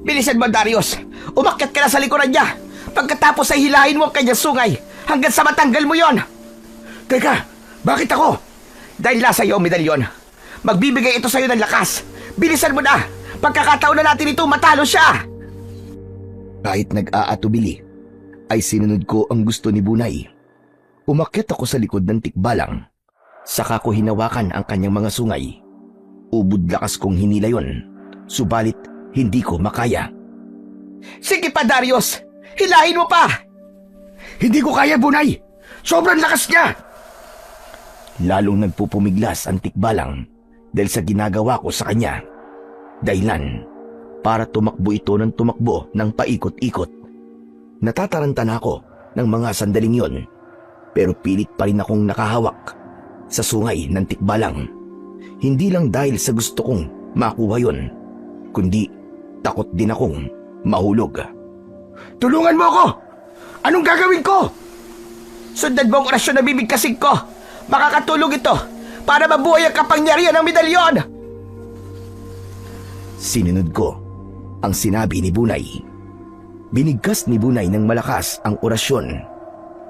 Bilisan mo, Darius! Umakyat ka na sa likuran niya! Pagkatapos ay hilahin mo ang kanyang sungay hanggang sa matanggal mo yon! Teka, bakit ako? Dahil nasa iyo, medalyon. Magbibigay ito sa iyo ng lakas. Bilisan mo na! Pagkakataon na natin ito, matalo siya! Kahit nag-aatubili, ay sinunod ko ang gusto ni Bunay. Umakyat ako sa likod ng tikbalang. Saka ko hinawakan ang kanyang mga sungay. Ubod lakas kong hinila yon. Subalit, hindi ko makaya. Sige pa, Darius! Hilahin mo pa! Hindi ko kaya, Bunay! Sobrang lakas niya! Lalong nagpupumiglas ang tikbalang dahil sa ginagawa ko sa kanya. Dahilan para tumakbo ito ng tumakbo ng paikot-ikot. Natataranta na ako ng mga sandaling yon, pero pilit pa rin akong nakahawak sa sungay ng tikbalang. Hindi lang dahil sa gusto kong makuha yon, kundi takot din akong mahulog. Tulungan mo ako! Anong gagawin ko? Sundan mo ang orasyon na bibigkasin ko. Makakatulong ito para mabuhay ang kapangyarihan ng medalyon. Sinunod ko ang sinabi ni Bunay. Binigkas ni Bunay ng malakas ang orasyon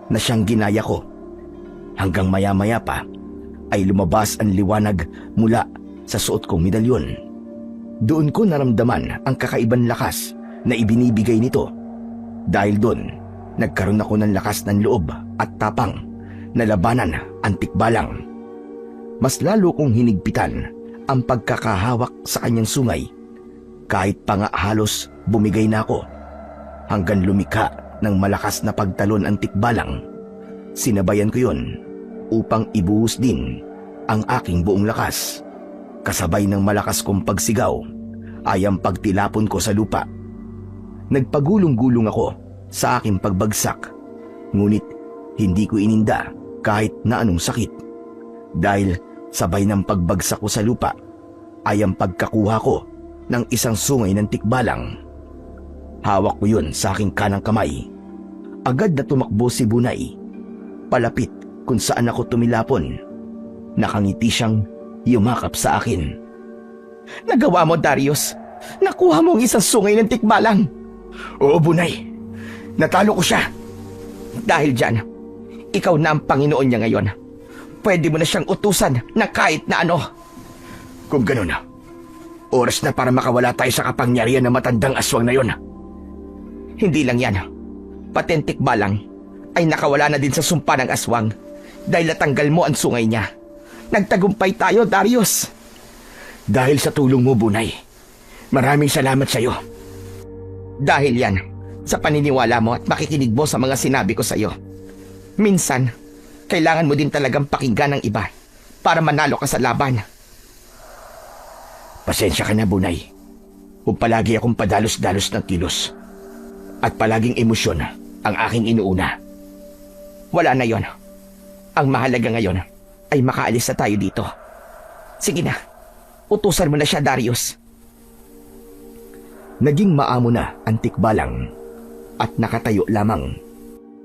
na siyang ginaya ko. Hanggang maya-maya pa ay lumabas ang liwanag mula sa suot kong medalyon. Doon ko naramdaman ang kakaibang lakas na ibinibigay nito. Dahil doon, nagkaroon ako ng lakas ng loob at tapang na labanan ang tikbalang. Mas lalo kong hinigpitan ang pagkakahawak sa kanyang sungay. Kahit pa nga halos bumigay na ako. Hanggang lumikha ng malakas na pagtalon ang tikbalang. Sinabayan ko yon upang ibuhos din ang aking buong lakas. Kasabay ng malakas kong pagsigaw ay ang pagtilapon ko sa lupa. Nagpagulong-gulong ako sa aking pagbagsak. Ngunit hindi ko ininda kahit na anong sakit. Dahil sabay ng pagbagsak ko sa lupa ay ang pagkakuha ko ng isang sungay ng tikbalang. Hawak ko yun sa aking kanang kamay. Agad na tumakbo si Bunay. Palapit kung saan ako tumilapon. Nakangiti siyang yumakap sa akin. Nagawa mo, Darius. Nakuha mo ang isang sungay ng tikbalang. Oo, Bunay. Natalo ko siya. Dahil dyan, ikaw na ang Panginoon niya ngayon. Pwede mo na siyang utusan na kahit na ano. Kung ganun, oras na para makawala tayo sa kapangyarihan ng matandang aswang na yon. Hindi lang yan. Pati ang tikbalang ay nakawala na din sa sumpa ng aswang dahil natanggal mo ang sungay niya. Nagtagumpay tayo, Darius. Dahil sa tulong mo, Bunay. Maraming salamat sa iyo. Dahil yan, sa paniniwala mo at makikinig mo sa mga sinabi ko sa iyo. Minsan, kailangan mo din talagang pakinggan ng iba para manalo ka sa laban. Pasensya ka na, Bunay. Kung palagi akong padalos-dalos ng kilos at palaging emosyon ang aking inuuna. Wala na yon. Ang mahalaga ngayon, ay makaalis na tayo dito. Sige na, utusan mo na siya, Darius. Naging maamo na ang tikbalang at nakatayo lamang.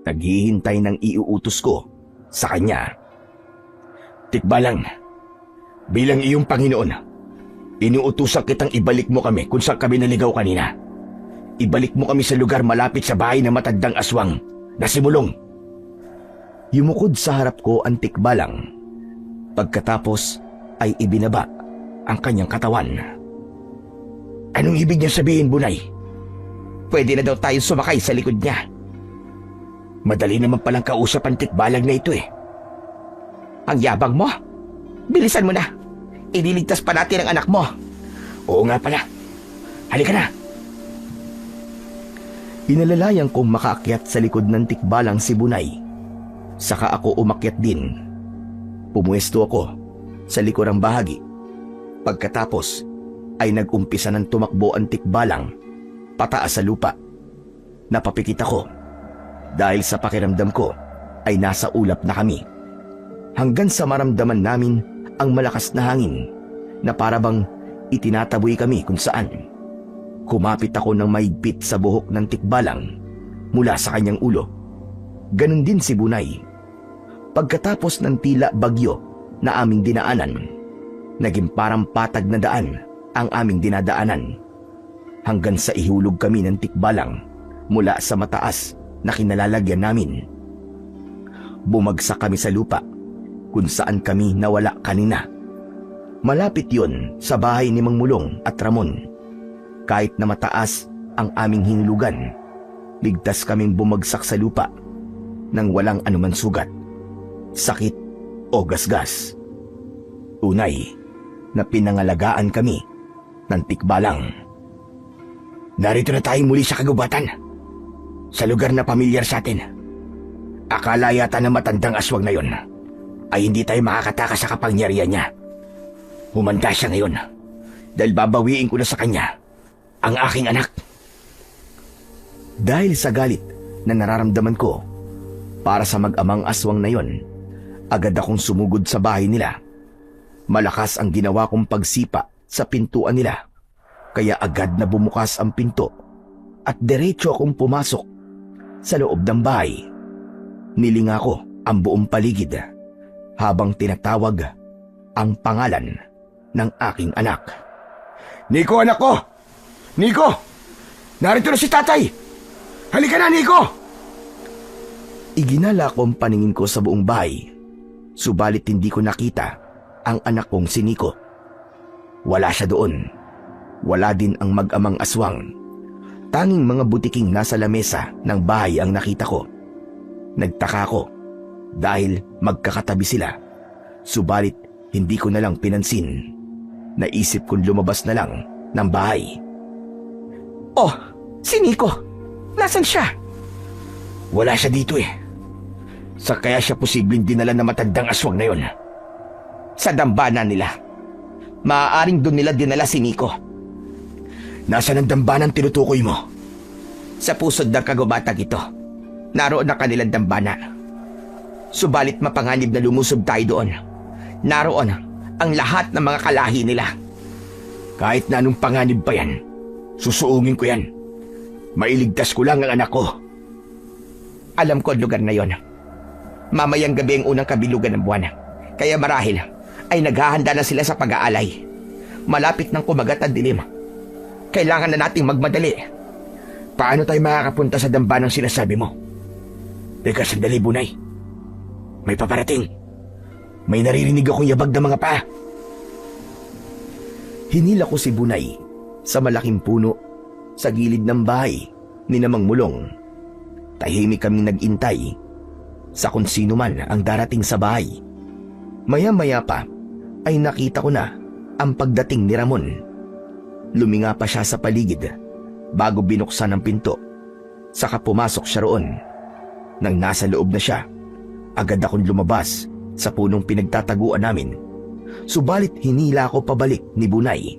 Naghihintay ng iuutos ko sa kanya. Tikbalang, bilang iyong Panginoon, inuutusan kitang ibalik mo kami kung saan kami naligaw kanina. Ibalik mo kami sa lugar malapit sa bahay ng matandang aswang na si Mulong. Yumukod sa harap ko ang tikbalang. Pagkatapos ay ibinaba ang kanyang katawan. Anong ibig niya sabihin, Bunay? Pwede na daw tayo sumakay sa likod niya. Madali naman palang kausap ang tikbalang na ito eh. Ang yabang mo. Bilisan mo na. Ililigtas pa natin ang anak mo. Oo nga pala. Halika na. Inalalayan kong makaakyat sa likod ng tikbalang si Bunay. Saka ako umakyat din. Pumuesto ako sa likurang bahagi. Pagkatapos ay nag-umpisa ng tumakbo ang tikbalang pataas sa lupa. Napapikit ako dahil sa pakiramdam ko ay nasa ulap na kami. Hanggang sa maramdaman namin ang malakas na hangin na parabang itinataboy kami kung saan. Kumapit ako ng mahigpit sa buhok ng tikbalang mula sa kanyang ulo. Ganon din si Bunay. Pagkatapos ng tila bagyo na aming dinaanan, naging parang patag na daan ang aming dinadaanan. Hanggang sa ihulog kami ng tikbalang mula sa mataas na kinalalagyan namin. Bumagsak kami sa lupa kung saan kami nawala kanina. Malapit yon sa bahay ni Mang Mulong at Ramon. Kahit na mataas ang aming hinulugan, ligtas kaming bumagsak sa lupa nang walang anuman sugat, sakit o gasgas. Tunay na pinangalagaan kami ng tikbalang. Narito na tayo muli sa kagubatan, sa lugar na pamilyar sa atin. Akala yata na matandang aswang na yon ay hindi tayo makakatakas sa kapangyarihan niya. Humanda siya ngayon dahil babawiin ko na sa kanya ang aking anak. Dahil sa galit na nararamdaman ko para sa mag-amang aswang na yon, agad akong sumugod sa bahay nila. Malakas ang ginawa kong pagsipa sa pintuan nila, kaya agad na bumukas ang pinto at diretso akong pumasok sa loob ng bahay. Nilinga ko ang buong paligid habang tinatawag ang pangalan ng aking anak. Nico, anak ko! Nico! Narito na si tatay! Halika na, Nico! Iginala ko ang paningin ko sa buong bahay, subalit hindi ko nakita ang anak kong si Nico. Wala siya doon. Wala din ang mag-amang aswang. Tanging mga butiking nasa lamesa ng bahay ang nakita ko. Nagtaka ko dahil magkakatabi sila, subalit hindi ko na lang pinansin. Naisip kong lumabas na lang ng bahay. Oh, si Nico. Nasaan siya? Wala siya dito eh. Sa kaya siya posibleng dinala na matandang aswang na yon. Sa dambana nila. Maaaring doon nila dinala si Nico. Nasaan ang dambanang tinutukoy mo? Sa pusod ng kagubatang ito, naroon ang kanilang dambana. Subalit mapanganib na lumusob tayo doon. Naroon ang lahat ng mga kalahi nila. Kahit na anong panganib pa yan, susuungin ko yan. Mailigtas ko lang ang anak ko. Alam ko ang lugar na yon. Mamayang gabi ang unang kabilugan ng buwan. Kaya marahil ay naghahanda na sila sa pag-aalay. Malapit nang kumagat ang dilim. Kailangan na nating magmadali. Paano tayo makakapunta sa dambanang sinasabi mo? Teka, sandali, Bunay. May paparating. May naririnig akong yabag na mga paa. Hinila ko si Bunay sa malaking puno sa gilid ng bahay ni Mang Mulong. Tahimik kaming nag-intay sa kung sino man ang darating sa bahay. Maya-maya pa ay nakita ko na ang pagdating ni Ramon. Luminga pa siya sa paligid bago binuksan ang pinto. Saka pumasok siya roon. Nang nasa loob na siya, agad akong lumabas sa punong pinagtataguan namin. Subalit hinila ako pabalik ni Bunay.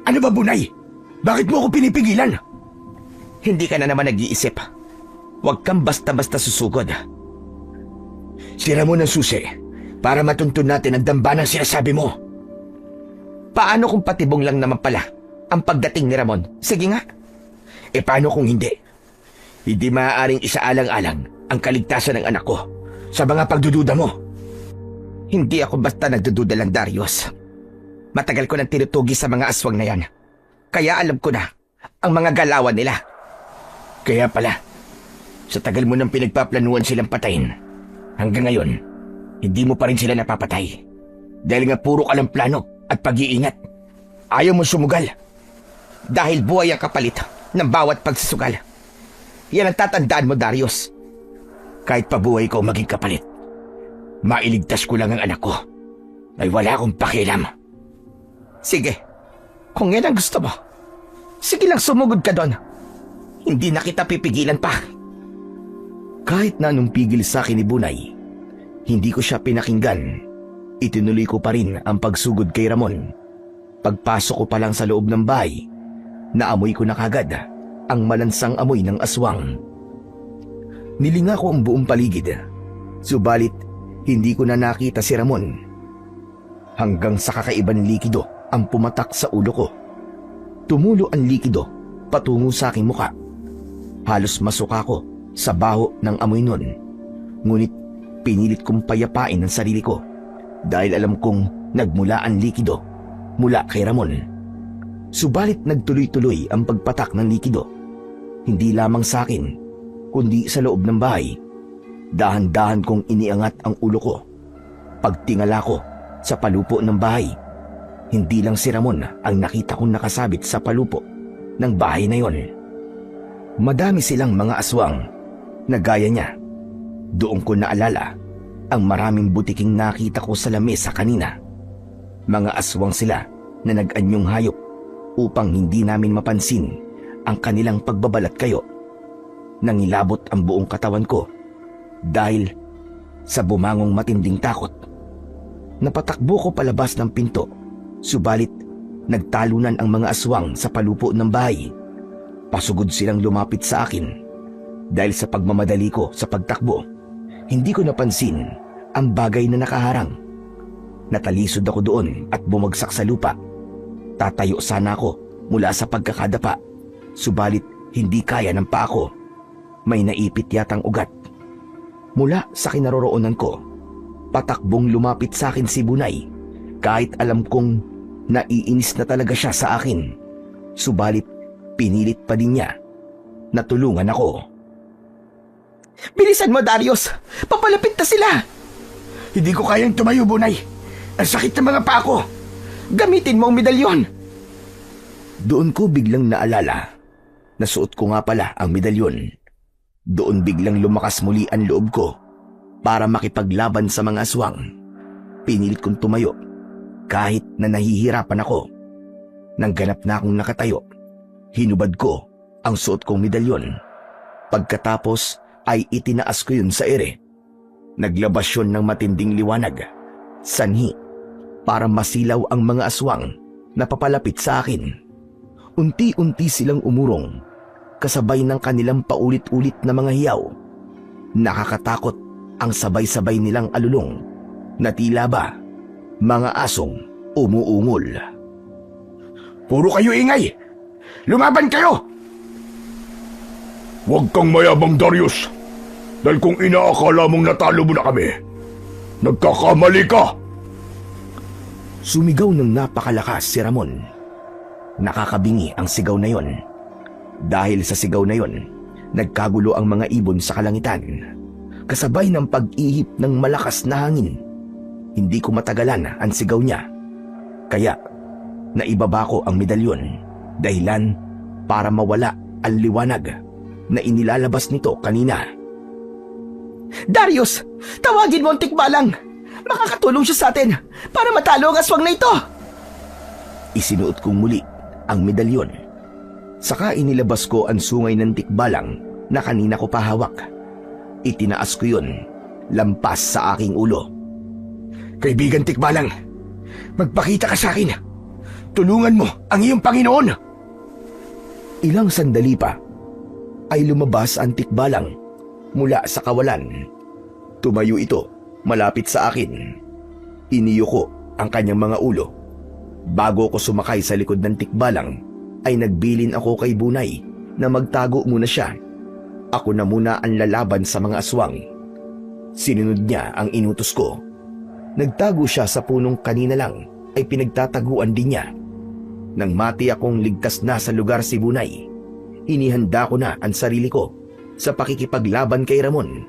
Ano ba, Bunay? Bakit mo ako pinipigilan? Hindi ka na naman nag-iisip. Huwag kang basta-basta susugod. Si Ramon ang susi. Para matuntun natin ang damba ng sinasabi mo. Paano kung patibong lang naman pala ang pagdating ni Ramon? Sige nga. E paano kung hindi? Hindi maaaring isaalang-alang ang kaligtasan ng anak ko sa mga pagdududa mo. Hindi ako basta nagdududa lang, Darius. Matagal ko nang tinutugi sa mga aswang na yan. Kaya alam ko na ang mga galawan nila. Kaya pala, sa tagal mo nang pinagpaplanuhan silang patayin, hanggang ngayon, hindi mo pa rin sila napapatay. Dahil nga puro ka lang plano at pag-iingat. Ayaw mo sumugal. Dahil buhay ang kapalit ng bawat pagsusugal. Yan ang tatandaan mo, Darius. Kahit pa buhay ko maging kapalit, mailigtas ko lang ang anak ko. Ay wala akong pakialam. Sige, kung yan ang gusto mo, sige lang sumugod ka doon. Hindi na kita pipigilan pa. Kahit na anong pigil sa akin ni Bunay, hindi ko siya pinakinggan. Itinuloy ko pa rin ang pagsugod kay Ramon. Pagpasok ko pa lang sa loob ng bahay, naamoy ko na kagad ang malansang amoy ng aswang. Nilinga ko ang buong paligid, subalit hindi ko na nakita si Ramon. Hanggang sa kakaibang likido ang pumatak sa ulo ko. Tumulo ang likido patungo sa aking muka. Halos masuka ko sa baho ng amoy nun. Ngunit pinilit kong payapain ang sarili ko dahil alam kong nagmula ang likido mula kay Ramon. Subalit nagtuloy-tuloy ang pagpatak ng likido. Hindi lamang sa akin, kundi sa loob ng bahay. Dahan-dahan kong iniangat ang ulo ko. Pagtingala ko sa palupo ng bahay, hindi lang si Ramon ang nakita kong nakasabit sa palupo ng bahay na yon. Madami silang mga aswang na gaya niya. Doon ko naalala ang maraming butiking nakita ko sa lamesa kanina. Mga aswang sila na nag-anyong hayop upang hindi namin mapansin ang kanilang pagbabalat kayo. Nangilabot ang buong katawan ko dahil sa bumangong matinding takot. Napatakbo ko palabas ng pinto, subalit nagtalunan ang mga aswang sa palupo ng bahay. Pasugod silang lumapit sa akin. Dahil sa pagmamadali ko sa pagtakbo, hindi ko napansin ang bagay na nakaharang. Natalisod ako doon at bumagsak sa lupa. Tatayo sana ako mula sa pagkakadapa, subalit hindi kaya ng paa ko. May naipit yatang ugat. Mula sa kinaroroonan ko, patakbong lumapit sa akin si Bunay, kahit alam kong naiinis na talaga siya sa akin. Subalit pinilit pa din niya na tulungan ako. Bilisan mo, Darius! Papalapit na sila! Hindi ko kayang tumayo, Bunay. Ang sakit ng mga paa ko. Gamitin mo ang medalyon! Doon ko biglang naalala na suot ko nga pala ang medalyon. Doon biglang lumakas muli ang loob ko para makipaglaban sa mga aswang. Pinilit kong tumayo kahit na nahihirapan ako. Nang ganap na akong nakatayo, hinubad ko ang suot kong medalyon. Pagkatapos ay itinaas ko yun sa ere. Naglabas yun ng matinding liwanag, sanhi, para masilaw ang mga aswang na papalapit sa akin. Unti-unti silang umurong, kasabay ng kanilang paulit-ulit na mga hiyaw. Nakakatakot ang sabay-sabay nilang alulong na tila ba mga asong umuungol. Puro kayo ingay! Lumaban kayo! Huwag kang mayabang, Darius. Dahil kung inaakala mong natalo mo na kami, nagkakamali ka! Sumigaw ng napakalakas si Ramon. Nakakabingi ang sigaw na yon. Dahil sa sigaw na yon, nagkagulo ang mga ibon sa kalangitan. Kasabay ng pag-ihip ng malakas na hangin. Hindi ko matagalan ang sigaw niya. Kaya, naibaba ko ang medalyon. Dahilan para mawala ang liwanag na inilalabas nito kanina. Darius! Tawagin mo ang tikbalang! Makakatulong siya sa atin para matalo ang aswang na ito! Isinuot kong muli ang medalyon. Saka inilabas ko ang sungay ng tikbalang na kanina ko pahawak. Itinaas ko yun, lampas sa aking ulo. Kaibigan Tikbalang, magpakita ka sa akin. Tulungan mo ang iyong Panginoon. Ilang sandali pa ay lumabas ang tikbalang mula sa kawalan. Tumayo ito malapit sa akin. Iniyo ko ang kanyang mga ulo. Bago ko sumakay sa likod ng tikbalang, ay nagbilin ako kay Bunay na magtago muna siya. Ako na muna ang lalaban sa mga aswang. Sinunod niya ang inutos ko. Nagtago siya sa punong kanina lang ay pinagtataguan din niya. Nang mati akong ligtas na sa lugar si Bunay, inihanda ko na ang sarili ko sa pakikipaglaban kay Ramon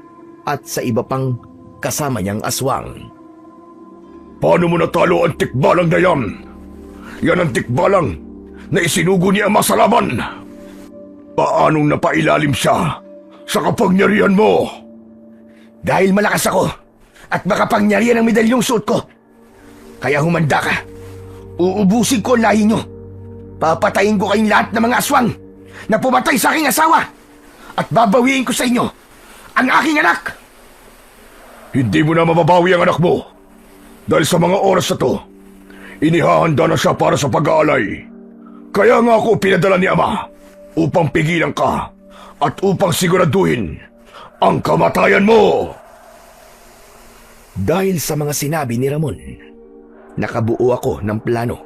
at sa iba pang kasama niyang aswang. Paano mo natalo ang tikbalang na yan? Yan ang tikbalang na isinugo ni Ama sa laban. Paanong napailalim siya sa kapangyarihan mo? Dahil malakas ako at makapangyarihan ang medalyong suot ko. Kaya humanda ka. Uubusin ko ang lahi nyo. Papatayin ko kayong lahat ng mga aswang na pumatay sa aking asawa. At babawiin ko sa inyo ang aking anak. Hindi mo na mababawi ang anak mo. Dahil sa mga oras na to, inihahanda na siya para sa pag-aalay. Kaya nga ako pinadala ni Ama upang pigilan ka at upang siguraduhin ang kamatayan mo. Dahil sa mga sinabi ni Ramon, nakabuo ako ng plano.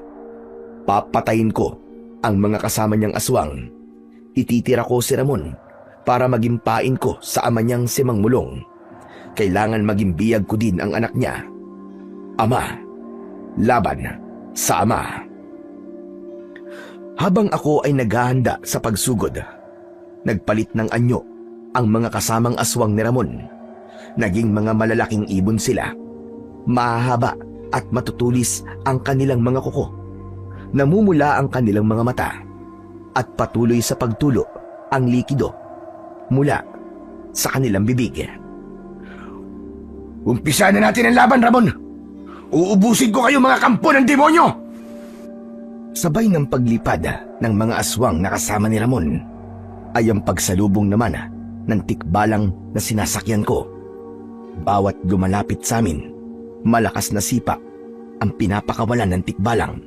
Papatayin ko ang mga kasama niyang aswang. Ititira ko si Ramon para maging pain ko sa ama niyang si Mang Mulong. Kailangan maging biyag ko din ang anak niya. Ama, laban sa ama. Habang ako ay naghahanda sa pagsugod, nagpalit ng anyo ang mga kasamang aswang ni Ramon. Naging mga malalaking ibon sila. Mahahaba at matutulis ang kanilang mga kuko. Namumula ang kanilang mga mata at patuloy sa pagtulo ang likido mula sa kanilang bibig. Umpisa na natin ang laban, Ramon. Uubusin ko kayo mga kampo ng demonyo! Sabay ng paglipad ng mga aswang na kasama ni Ramon ay ang pagsalubong naman ng tikbalang na sinasakyan ko. Bawat lumalapit sa amin, malakas na sipa ang pinapakawalan ng tikbalang.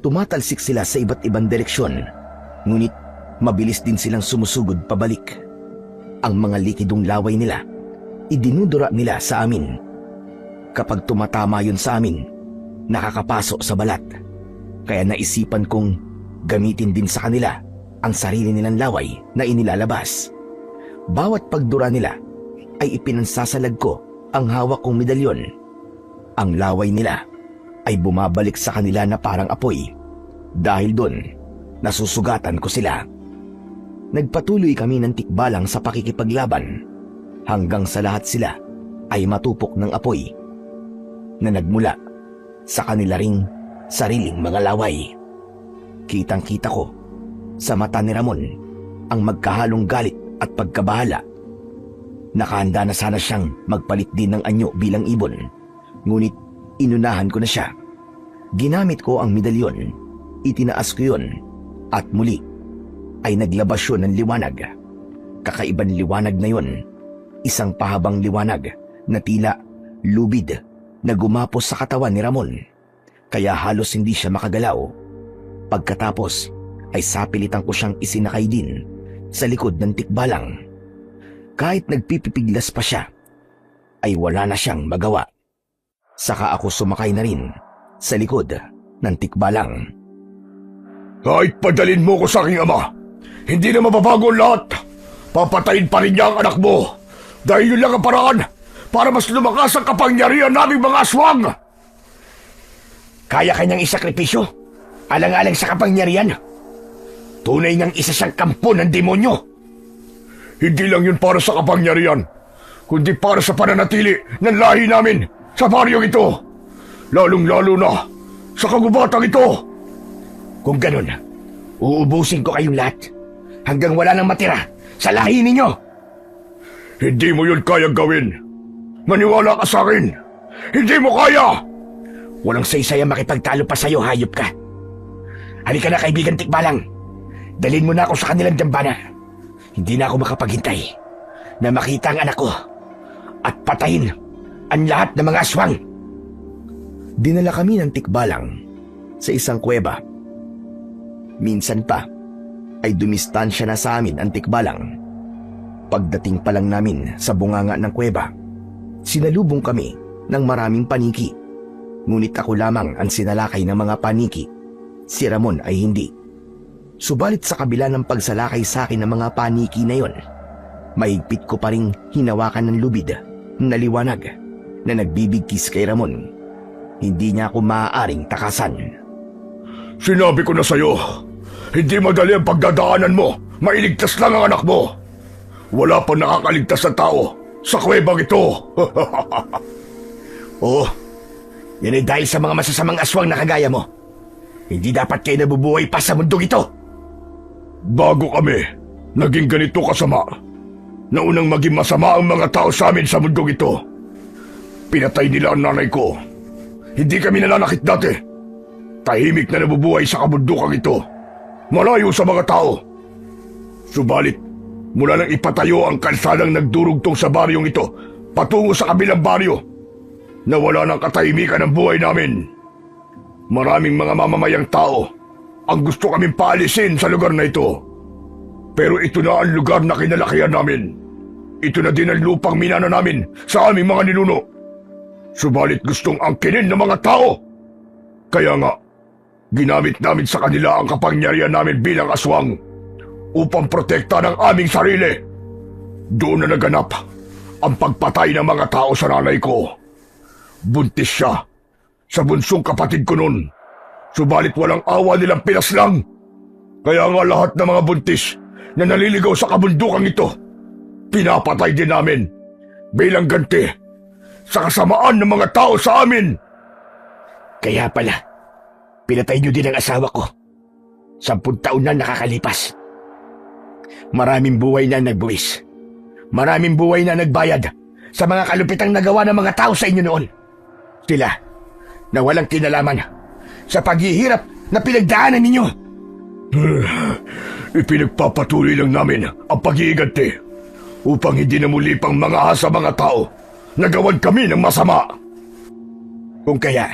Tumatalsik sila sa iba't ibang direksyon, ngunit mabilis din silang sumusugod pabalik. Ang mga likidong laway nila, idinudura nila sa amin. Kapag tumatama yun sa amin, nakakapaso sa balat. Kaya naisipan kong gamitin din sa kanila ang sarili nilang laway na inilalabas. Bawat pagdura nila ay ipinansasalag ko ang hawak kong medalyon. Ang laway nila ay bumabalik sa kanila na parang apoy. Dahil doon, nasusugatan ko sila. Nagpatuloy kami ng tikbalang sa pakikipaglaban hanggang sa lahat sila ay matupok ng apoy na nagmula sa kanila ring sariling mga laway. Kitang-kita ko sa mata ni Ramon ang magkahalong galit at pagkabahala. Nakahanda na sana siyang magpalit din ng anyo bilang ibon, ngunit inunahan ko na siya. Ginamit ko ang medalyon, itinaas ko yun, at muli ay naglabas yun ng liwanag. Kakaibang liwanag na yun, isang pahabang liwanag na tila lubid na gumapos sa katawan ni Ramon, kaya halos hindi siya makagalaw. Pagkatapos ay sapilitan ko siyang isinakay din sa likod ng tikbalang. Kahit nagpipipiglas pa siya, ay wala na siyang magawa. Saka ako sumakay na rin sa likod ng tikbalang. Kahit padalin mo ko sa aking ama, hindi na mababago ang lahat. Papatayin pa rin niya ang anak mo. Dahil yun lang ang paraan para mas lumakas ang kapangyarihan naming mga aswang. Kaya kanyang isakripisyo, alang-alang sa kapangyarihan. Tunay ngang isa siyang kampo ng demonyo. Hindi lang yun para sa kapangyarihan, kundi para sa pananatili ng lahi namin sa baryong ito. Lalong-lalo na sa kagubatang ito. Kung ganun, uubusin ko kayong lahat hanggang wala nang matira sa lahi ninyo. Hindi mo yun kayang gawin. Maniwala ka sa akin. Hindi mo kaya! Walang saysay ang makipagtalo pa sa'yo, hayop ka. Halika na, kaibigan Tikbalang. Dalhin mo na ako sa kanilang dambana. Hindi na ako makapaghintay na makita ang anak ko at patayin ang lahat ng mga aswang. Dinala kami ng Tikbalang sa isang kuweba. Minsan pa ay dumistansya na sa amin ang Tikbalang. Pagdating pa lang namin sa bunganga ng kuweba, sinalubong kami ng maraming paniki. Ngunit ako lamang ang sinalakay ng mga paniki. Si Ramon ay hindi. Subalit sa kabila ng pagsalakay sa akin ng mga paniki na yon, mahigpit ko pa ring hinawakan ng lubid na liwanag na nagbibigkis kay Ramon. Hindi niya ako maaaring takasan. Sinabi ko na sa'yo, hindi madali ang pagdadaanan mo. Mailigtas lang ang anak mo. Wala pa nakakaligtas na tao sa kuwebang ito. Oo, yan ay dahil sa mga masasamang aswang na kagaya mo. Hindi dapat kayo nabubuhay pa sa mundong ito. Bago kami naging ganito kasama, naunang maging masama ang mga tao sa amin sa mundong ito. Pinatay nila ang nanay ko. Hindi kami nananakit dati. Tahimik na nabubuhay sa kabundukang ito, malayo sa mga tao. Subalit, mula nang ipatayo ang kalsadang nagdurugtong sa baryong ito patungo sa kabilang baryo, nawala ng katahimikan ang buhay namin. Maraming mga mamamayang tao ang gusto kaming paalisin sa lugar na ito. Pero ito na ang lugar na kinalakihan namin. Ito na din ang lupang minana namin sa aming mga ninuno. Subalit gustong angkinin ng mga tao. Kaya nga, ginamit namin sa kanila ang kapangyarihan namin bilang aswang upang protekta ng aming sarili. Doon na naganap ang pagpatay ng mga tao sa nanay ko. Buntis siya sa bunsong kapatid ko noon. Subalit walang awa nilang pinaslang. Kaya nga lahat ng mga buntis na naliligaw sa kabundukang ito, pinapatay din namin bilang ganti sa kasamaan ng mga tao sa amin. Kaya pala, pinatay niyo din ang asawa ko. 10 taon na nakakalipas. Maraming buhay na nagbuwis. Maraming buhay na nagbayad sa mga kalupitang nagawa ng mga tao sa inyo noon. Sila na walang kinalaman sa paghihirap na pinagdaanan ninyo. Ipinagpapatuloy lang namin ang pag-iiganti upang hindi na muli pang mga sa mga tao na gawan kami ng masama. Kung kaya,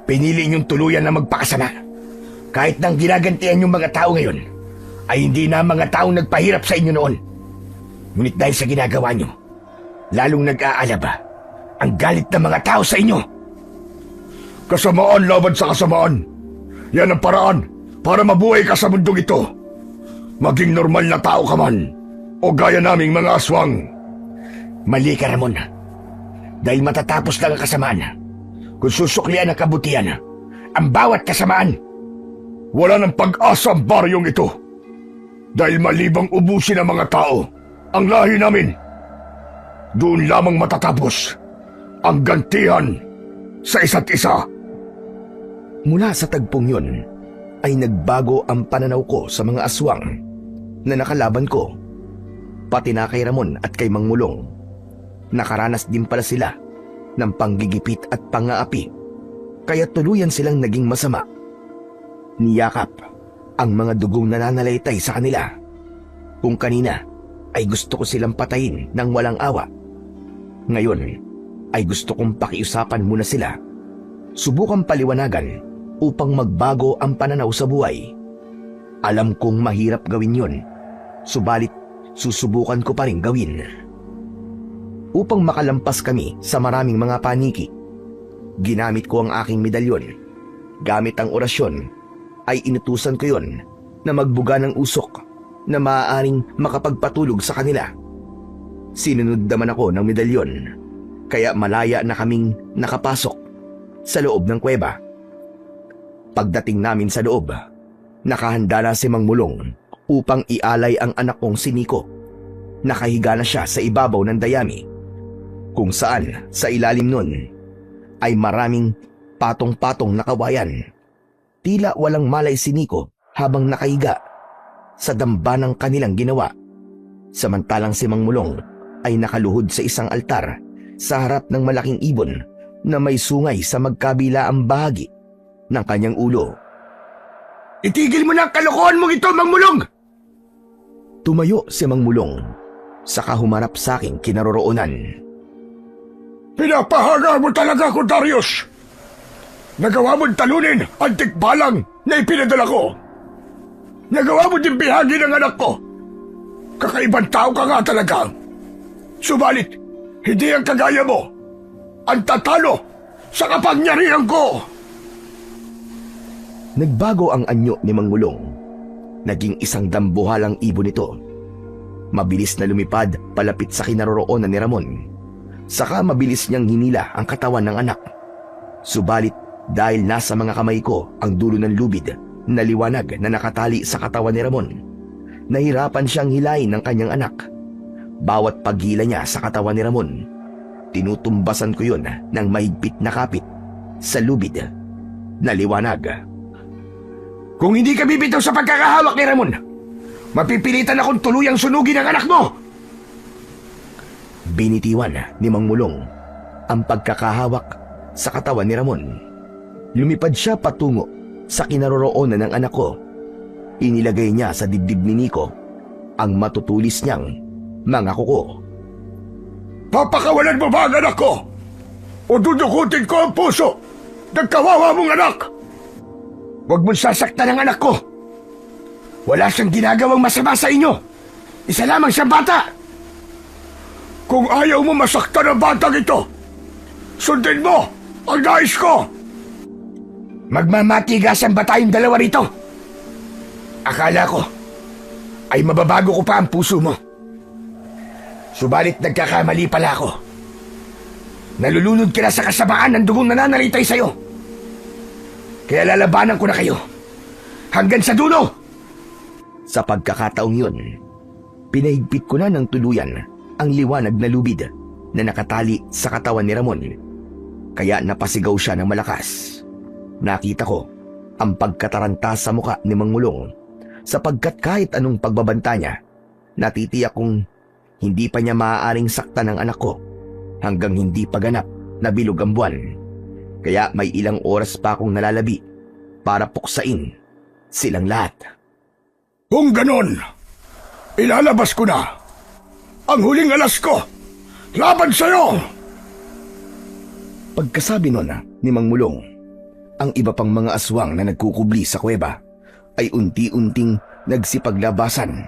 pinili niyong tuluyan na magpakasama. Kahit nang ginagantihan yung mga tao ngayon, ay hindi na mga taong nagpahirap sa inyo noon. Ngunit dahil sa ginagawa niyo, lalong nag-aalaba ang galit ng mga tao sa inyo. Kasamaan laban sa kasamaan. Yan ang paraan para mabuhay ka sa mundong ito. Maging normal na tao ka man o gaya naming mga aswang. Mali ka, Ramon. Dahil matatapos lang ang kasamaan kung susuklian ang kabutihan ang bawat kasamaan. Wala ng pag-asa ang baryong ito. Dahil malibang ubusin ang mga tao ang lahi namin. Doon lamang matatapos ang gantihan sa isa't isa. Mula sa tagpong yun, ay nagbago ang pananaw ko sa mga aswang na nakalaban ko. Pati na kay Ramon at kay Mang Mulong. Nakaranas din pala sila ng panggigipit at pangaapi, kaya tuluyan silang naging masama. Niyakap ang mga dugong nananalaytay sa kanila. Kung kanina ay gusto ko silang patayin ng walang awa, ngayon ay gusto kong pakiusapan muna sila. Subukan paliwanagan upang magbago ang pananaw sa buhay. Alam kong mahirap gawin yon, subalit susubukan ko pa rin gawin. Upang makalampas kami sa maraming mga paniki, ginamit ko ang aking medalyon. Gamit ang orasyon, ay inutusan ko yon na magbuga ng usok na maaaring makapagpatulog sa kanila. Sinunod naman ako ng medalyon, kaya malaya na kaming nakapasok sa loob ng kuweba. Pagdating namin sa loob, nakahanda na si Mang Mulong upang ialay ang anak kong si Nico. Nakahiga na siya sa ibabaw ng dayami, kung saan sa ilalim nun ay maraming patong-patong na kawayan. Tila walang malay si Nico habang nakahiga sa damba ng kanilang ginawa. Samantalang si Mang Mulong ay nakaluhod sa isang altar sa harap ng malaking ibon na may sungay sa magkabilaang bahagi ng kanyang ulo. Itigil mo na ang kalokohan mong ito, Mang Mulong! Tumayo si Mang Mulong, saka humarap sa aking kinaroroonan. Pinapahanga mo talaga ako, Darius! Nagawa mo'ng talunin ang tikbalang na ipinadala ko. Nagawa mo din bihagi ng anak ko. Kakaibang tao ka nga talaga. Subalit, hindi ang kagaya mo ang tatalo sa kapangyarihan ko! Nagbago ang anyo ni Mang Mulong. Naging isang dambuhalang ibon ito. Mabilis na lumipad palapit sa kinaroroonan ni Ramon. Saka mabilis niyang hinila ang katawan ng anak. Subalit dahil nasa mga kamay ko ang dulo ng lubid na liwanag na nakatali sa katawan ni Ramon, nahirapan siyang hilain ng kanyang anak. Bawat paghila niya sa katawan ni Ramon, tinutumbasan ko yun ng mahigpit na kapit sa lubid na liwanag. Kung hindi ka bibitaw sa pagkakahawak ni Ramon, mapipilitan akong tuluyang sunugin ang anak mo! Binitiwan ni Mang Mulong ang pagkakahawak sa katawan ni Ramon. Lumipad siya patungo sa kinaroroonan ng anak ko. Inilagay niya sa dibdib ni Nico ang matutulis niyang mga kuko. Papakawalan mo ba ang anak ko? O dudukutin ko ang puso ng kawawa mong anak? Huwag mong sasaktan ang anak ko. Wala siyang ginagawang masama sa inyo. Isa lamang siyang bata. Kung ayaw mo masaktan ang batang ito, sundin mo ang nais ko. Magmamatigasan ba tayong dalawa rito? Akala ko ay mababago ko pa ang puso mo. Subalit nagkakamali pala ako. Nalulunod ka na sa kasamaan ng dugong nananaritay sa'yo. Kaya lalabanan ko na kayo hanggang sa dulo. Sa pagkakataong yun, pinahigpit ko na ng tuluyan ang liwanag na lubid na nakatali sa katawan ni Ramon. Kaya napasigaw siya ng malakas. Nakita ko ang pagkataranta sa muka ni Mang Mulong, sapagkat kahit anong pagbabanta niya, natitiyak kong hindi pa niya maaaring saktan ang anak ko hanggang hindi pa ganap na bilog ang buwan. Kaya may ilang oras pa akong nalalabi para puksain silang lahat. Kung ganon, ilalabas ko na ang huling alas ko laban sa'yo! Pagkasabi nun ni Mang Mulong, ang iba pang mga aswang na nagkukubli sa kuweba ay unti-unting nagsipaglabasan.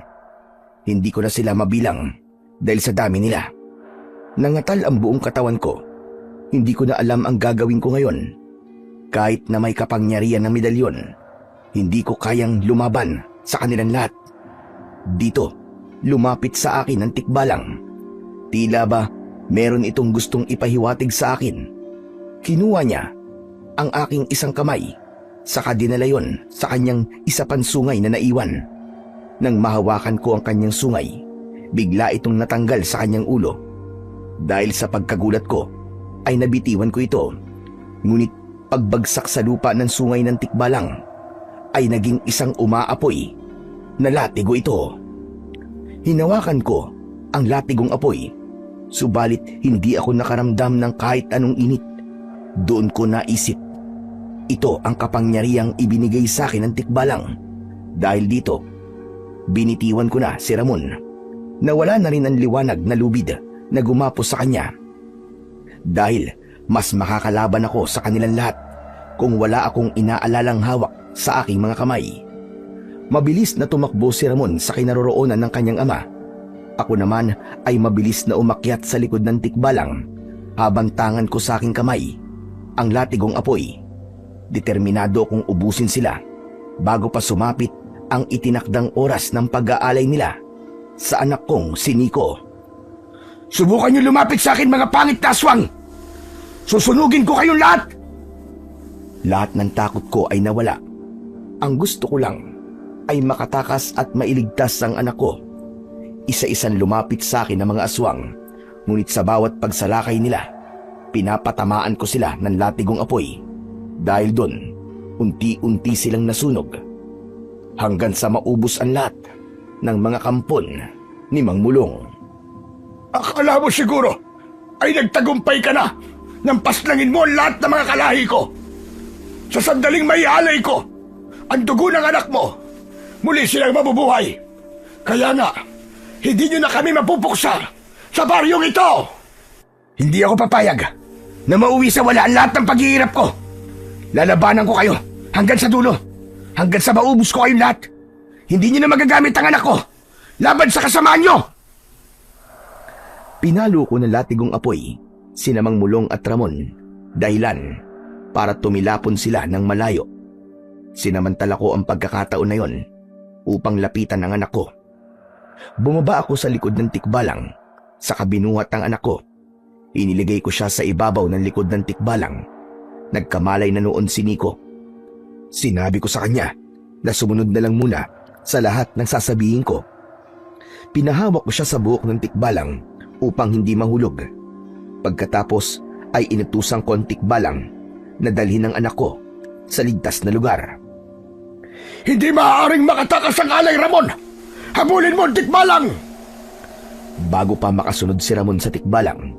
Hindi ko na sila mabilang dahil sa dami nila. Nangatal ang buong katawan ko. Hindi ko na alam ang gagawin ko ngayon. Kahit na may kapangyarihan ng medalyon, hindi ko kayang lumaban sa kanilang lahat. Dito, lumapit sa akin ang tikbalang. Tila ba meron itong gustong ipahiwatig sa akin. Kinuha niya ang aking isang kamay, saka dinala yon sa kanyang isa pang sungay na naiwan. Nang mahawakan ko ang kanyang sungay, bigla itong natanggal sa kanyang ulo. Dahil sa pagkagulat ko, ay nabitiwan ko ito. Ngunit pagbagsak sa lupa ng sungay ng tikbalang, ay naging isang umaapoy na latigo ito. Hinawakan ko ang latigong apoy, subalit hindi ako nakaramdam ng kahit anong init. Doon ko naisip, ito ang kapangyarihang ibinigay sa akin ng tikbalang. Dahil dito, binitiwan ko na si Ramon. Nawala na rin ang liwanag na lubid na gumapos sa kanya. Dahil mas makakalaban ako sa kanilang lahat kung wala akong inaalalang hawak sa aking mga kamay. Mabilis na tumakbo si Ramon sa kinaroroonan ng kanyang ama. Ako naman ay mabilis na umakyat sa likod ng tikbalang habang tangan ko sa aking kamay ang latigong apoy. Determinado kong ubusin sila bago pa sumapit ang itinakdang oras ng pag-aalay nila sa anak kong si Nico. Subukan niyo lumapit sa akin, mga pangit na aswang! Susunugin ko kayong lahat! Lahat ng takot ko ay nawala. Ang gusto ko lang ay makatakas at mailigtas ang anak ko. Isa-isang lumapit sa akin ang mga aswang, ngunit sa bawat pagsalakay nila, pinapatamaan ko sila ng latigong apoy. Dahil doon, unti-unti silang nasunog hanggang sa maubos ang lahat ng mga kampon ni Mang Mulong. Akala mo siguro ay nagtagumpay ka na nang paslangin mo ang lahat ng mga kalahi ko. Sa sandaling may alay ko ang dugo ng anak mo, muli silang mabubuhay. Kaya nga, hindi nyo na kami mapupuksa sa baryong ito. Hindi ako papayag na mauwi sa wala ang lahat ng paghihirap ko. Lalabanan ko kayo hanggang sa dulo, hanggang sa maubos ko kayong lahat. Hindi nyo na magagamit ang anak ko laban sa kasamaan nyo. Pinalo ko ng latigong apoy sina Mang Mulong at Ramon. Dahilan para tumilapon sila ng malayo. Sinamantala ko ang pagkakataon na yon upang lapitan ang anak ko. Bumaba ako sa likod ng tikbalang, saka binuhat ang anak ko. Iniligay ko siya sa ibabaw ng likod ng tikbalang. Nagkamalay na noon si Nico. Sinabi ko sa kanya na sumunod na lang muna sa lahat ng sasabihin ko. Pinahawak ko siya sa buhok ng tikbalang upang hindi mahulog. Pagkatapos ay inutusan ko ang tikbalang na dalhin ang anak ko sa ligtas na lugar. Hindi maaaring makatakas ang alay, Ramon! Habulin mo ang tikbalang! Bago pa makasunod si Ramon sa tikbalang,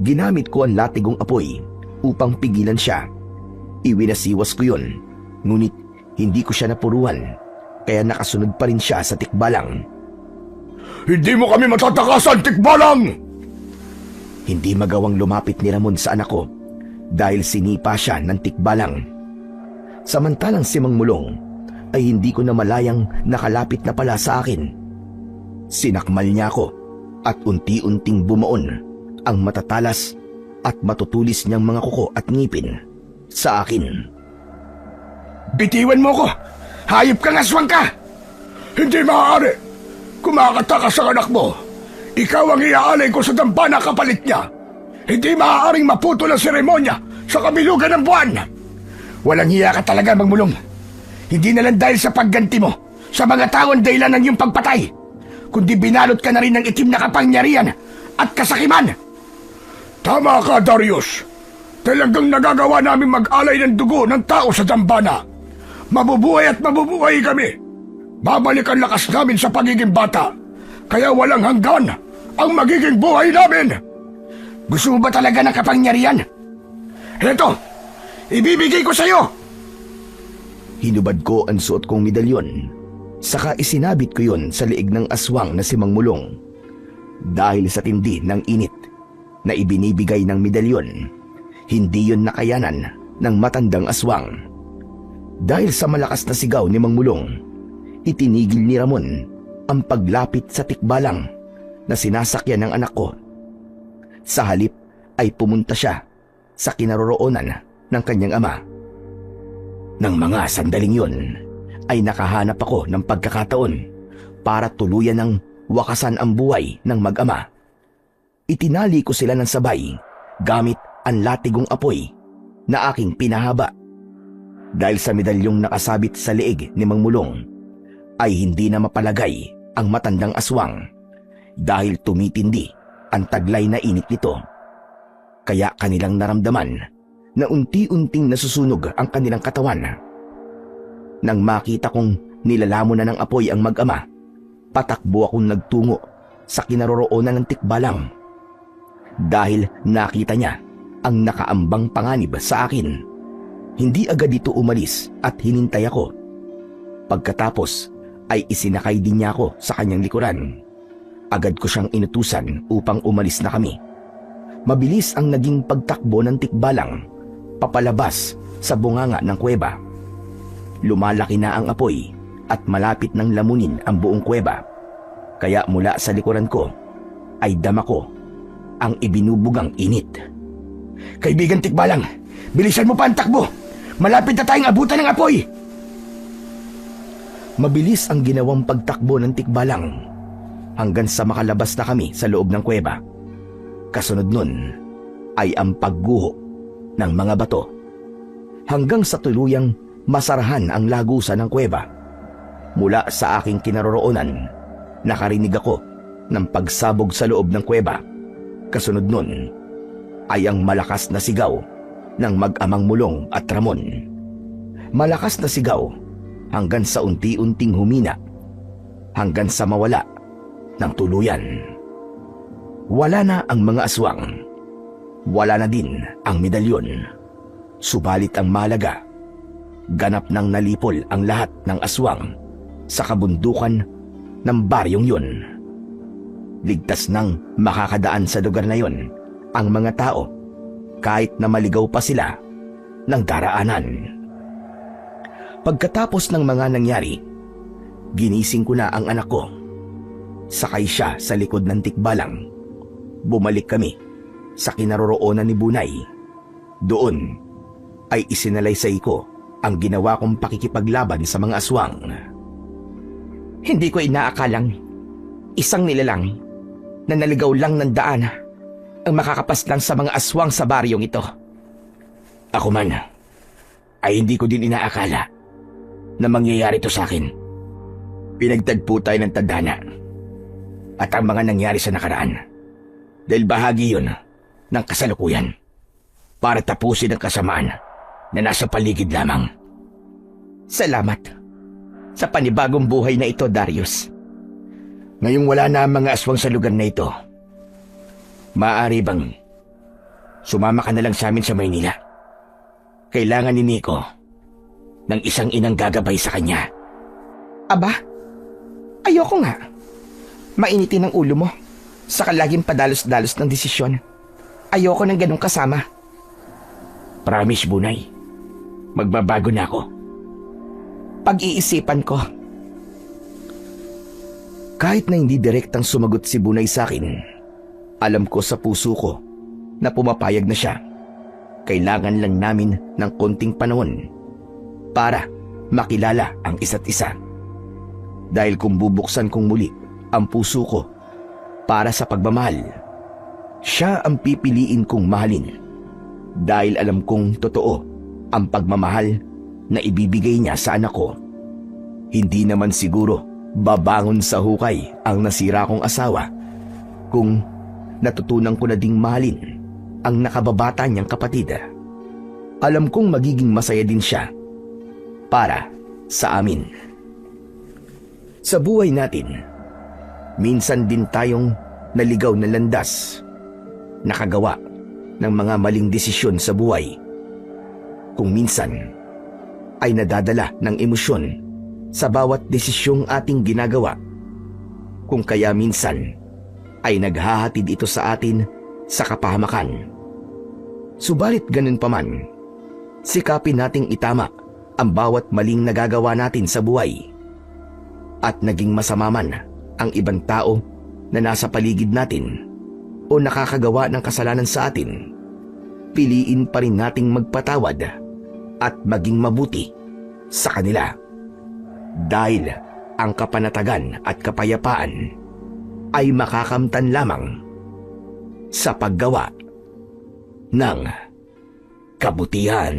ginamit ko ang latigong apoy upang pigilan siya. Iwinasiwas ko yun, ngunit hindi ko siya napuruan, kaya nakasunod pa rin siya sa tikbalang. Hindi mo kami matatakasan, tikbalang! Hindi magawang lumapit ni Ramon sa anak ko dahil sinipa siya ng tikbalang. Samantalang si Mang Mulong ay hindi ko na malayang nakalapit na pala sa akin. Sinakmal niya ako at unti-unting bumaon ang matatalas at matutulis niyang mga kuko at ngipin sa akin. Bitiwan mo ko! Hayop kang aswang ka! Hindi maaari! Kumakatakas ang anak mo! Ikaw ang iaalay ko sa dambana kapalit niya! Hindi maaaring maputol ang seremonya sa kabilugan ng buwan! Walang hiya ka talaga, Mang Mulong! Hindi na lang dahil sa pagganti mo sa mga taon dahilan ng iyong pagpatay, kundi binalot ka na rin ng itim na kapangyarihan at kasakiman! Tama ka, Darius! Talagang nagagawa namin mag-alay ng dugo ng tao sa dambana. Mabubuhay at mabubuhay kami. Babalik ang lakas namin sa pagiging bata, kaya walang hanggan ang magiging buhay namin. Gusto mo ba talaga ng kapangyarihan? Heto, ibibigay ko sa iyo! Hinubad ko ang suot kong medalyon, saka isinabit ko yon sa liig ng aswang na si Mang Mulong. Dahil sa tindi ng init na ibinibigay ng medalyon, hindi yon nakayanan ng matandang aswang. Dahil sa malakas na sigaw ni Mang Mulong, itinigil ni Ramon ang paglapit sa tikbalang na sinasakyan ng anak ko. Sa halip ay pumunta siya sa kinaroroonan ng kanyang ama. Nang mga sandaling yon ay nakahanap ako ng pagkakataon para tuluyan ng wakasan ang buhay ng mag-ama. Itinali ko sila ng sabay gamit ang latigong apoy na aking pinahaba. Dahil sa medalyong nakasabit sa leeg ni Mang Mulong ay hindi na mapalagay ang matandang aswang dahil tumitindi ang taglay na init nito. Kaya kanilang naramdaman na unti-unting nasusunog ang kanilang katawan. Nang makita kong nilalamon na ng apoy ang mag-ama, patakbo akong nagtungo sa kinaroroonan ng tikbalang. Dahil nakita niya ang nakaambang panganib sa akin, hindi agad dito umalis at hinintay ako. Pagkatapos ay isinakay din niya ako sa kanyang likuran. Agad ko siyang inutusan upang umalis na kami. Mabilis ang naging pagtakbo ng tikbalang papalabas sa bunganga ng kuweba. Lumalaki na ang apoy at malapit nang lamunin ang buong kuweba. Kaya mula sa likuran ko ay dama ko ang ibinubugang init. Kaibigan tikbalang, bilisan mo pa ang takbo! Malapit na tayong abutan ng apoy! Mabilis ang ginawang pagtakbo ng tikbalang hanggang sa makalabas na kami sa loob ng kuweba. Kasunod nun ay ang pagguho ng mga bato hanggang sa tuluyang masarahan ang lagusan ng kuweba. Mula sa aking kinaroroonan, nakarinig ako ng pagsabog sa loob ng kuweba. Kasunod nun ay ang malakas na sigaw ng mag-amang Mulong at Ramon. Malakas na sigaw hanggang sa unti-unting humina, hanggang sa mawala ng tuluyan. Wala na ang mga aswang. Wala na din ang medalyon. Subalit ang mahalaga, ganap nang nalipol ang lahat ng aswang sa kabundukan ng baryong yun. Ligtas nang makakadaan sa lugar na yon ang mga tao kahit na maligaw pa sila ng daraanan. Pagkatapos ng mga nangyari, ginising ko na ang anak ko. Sakay siya sa likod ng tikbalang. Bumalik kami sa kinaroroonan ni Bunay. Doon ay isinalaysay ko ang ginawa kong pakikipaglaban sa mga aswang. Hindi ko inaakalang isang nilalang na naligaw lang ng daan ang makakapaslang sa mga aswang sa baryong ito. Ako man ay hindi ko din inaakala na mangyayari to sa akin. Pinagtagpo tayo ng tadhana at ang mga nangyari sa nakaraan dahil bahagi yun ng kasalukuyan para tapusin ang kasamaan na nasa paligid lamang. Salamat sa panibagong buhay na ito, Darius. Ngayong wala na ang mga aswang sa lugar na ito, maaari bang sumama ka na lang sa amin sa Maynila? Kailangan ni Nico ng isang inang gagabay sa kanya. Aba, ayoko nga. Mainitin ang ulo mo sa laging padalos-dalos ng desisyon. Ayoko ng ganong kasama. Promise, Bunay. Magbabago na ako. Pag-iisipan ko. Kahit na hindi direktang sumagot si Bunay sa akin, alam ko sa puso ko na pumapayag na siya. Kailangan lang namin ng konting panahon para makilala ang isa't isa. Dahil kung bubuksan kong muli ang puso ko para sa pagmamahal, siya ang pipiliin kong mahalin. Dahil alam kong totoo ang pagmamahal na ibibigay niya sa anak ko. Hindi naman siguro babangon sa hukay ang nasira kong asawa kung natutunan ko na ding mahalin ang nakababata niyang kapatid. Alam kong magiging masaya din siya para sa amin. Sa buhay natin, minsan din tayong naligaw na landas, nakagawa ng mga maling desisyon sa buhay. Kung minsan ay nadadala ng emosyon sa bawat desisyong ating ginagawa. Kung kaya minsan ay naghahatid ito sa atin sa kapahamakan. Subalit ganun pa man, sikapin nating itama ang bawat maling nagagawa natin sa buhay. At naging masama man ang ibang tao na nasa paligid natin o nakakagawa ng kasalanan sa atin, piliin pa rin nating magpatawad at maging mabuti sa kanila. Dahil ang kapanatagan at kapayapaan ay makakamtan lamang sa paggawa ng kabutihan.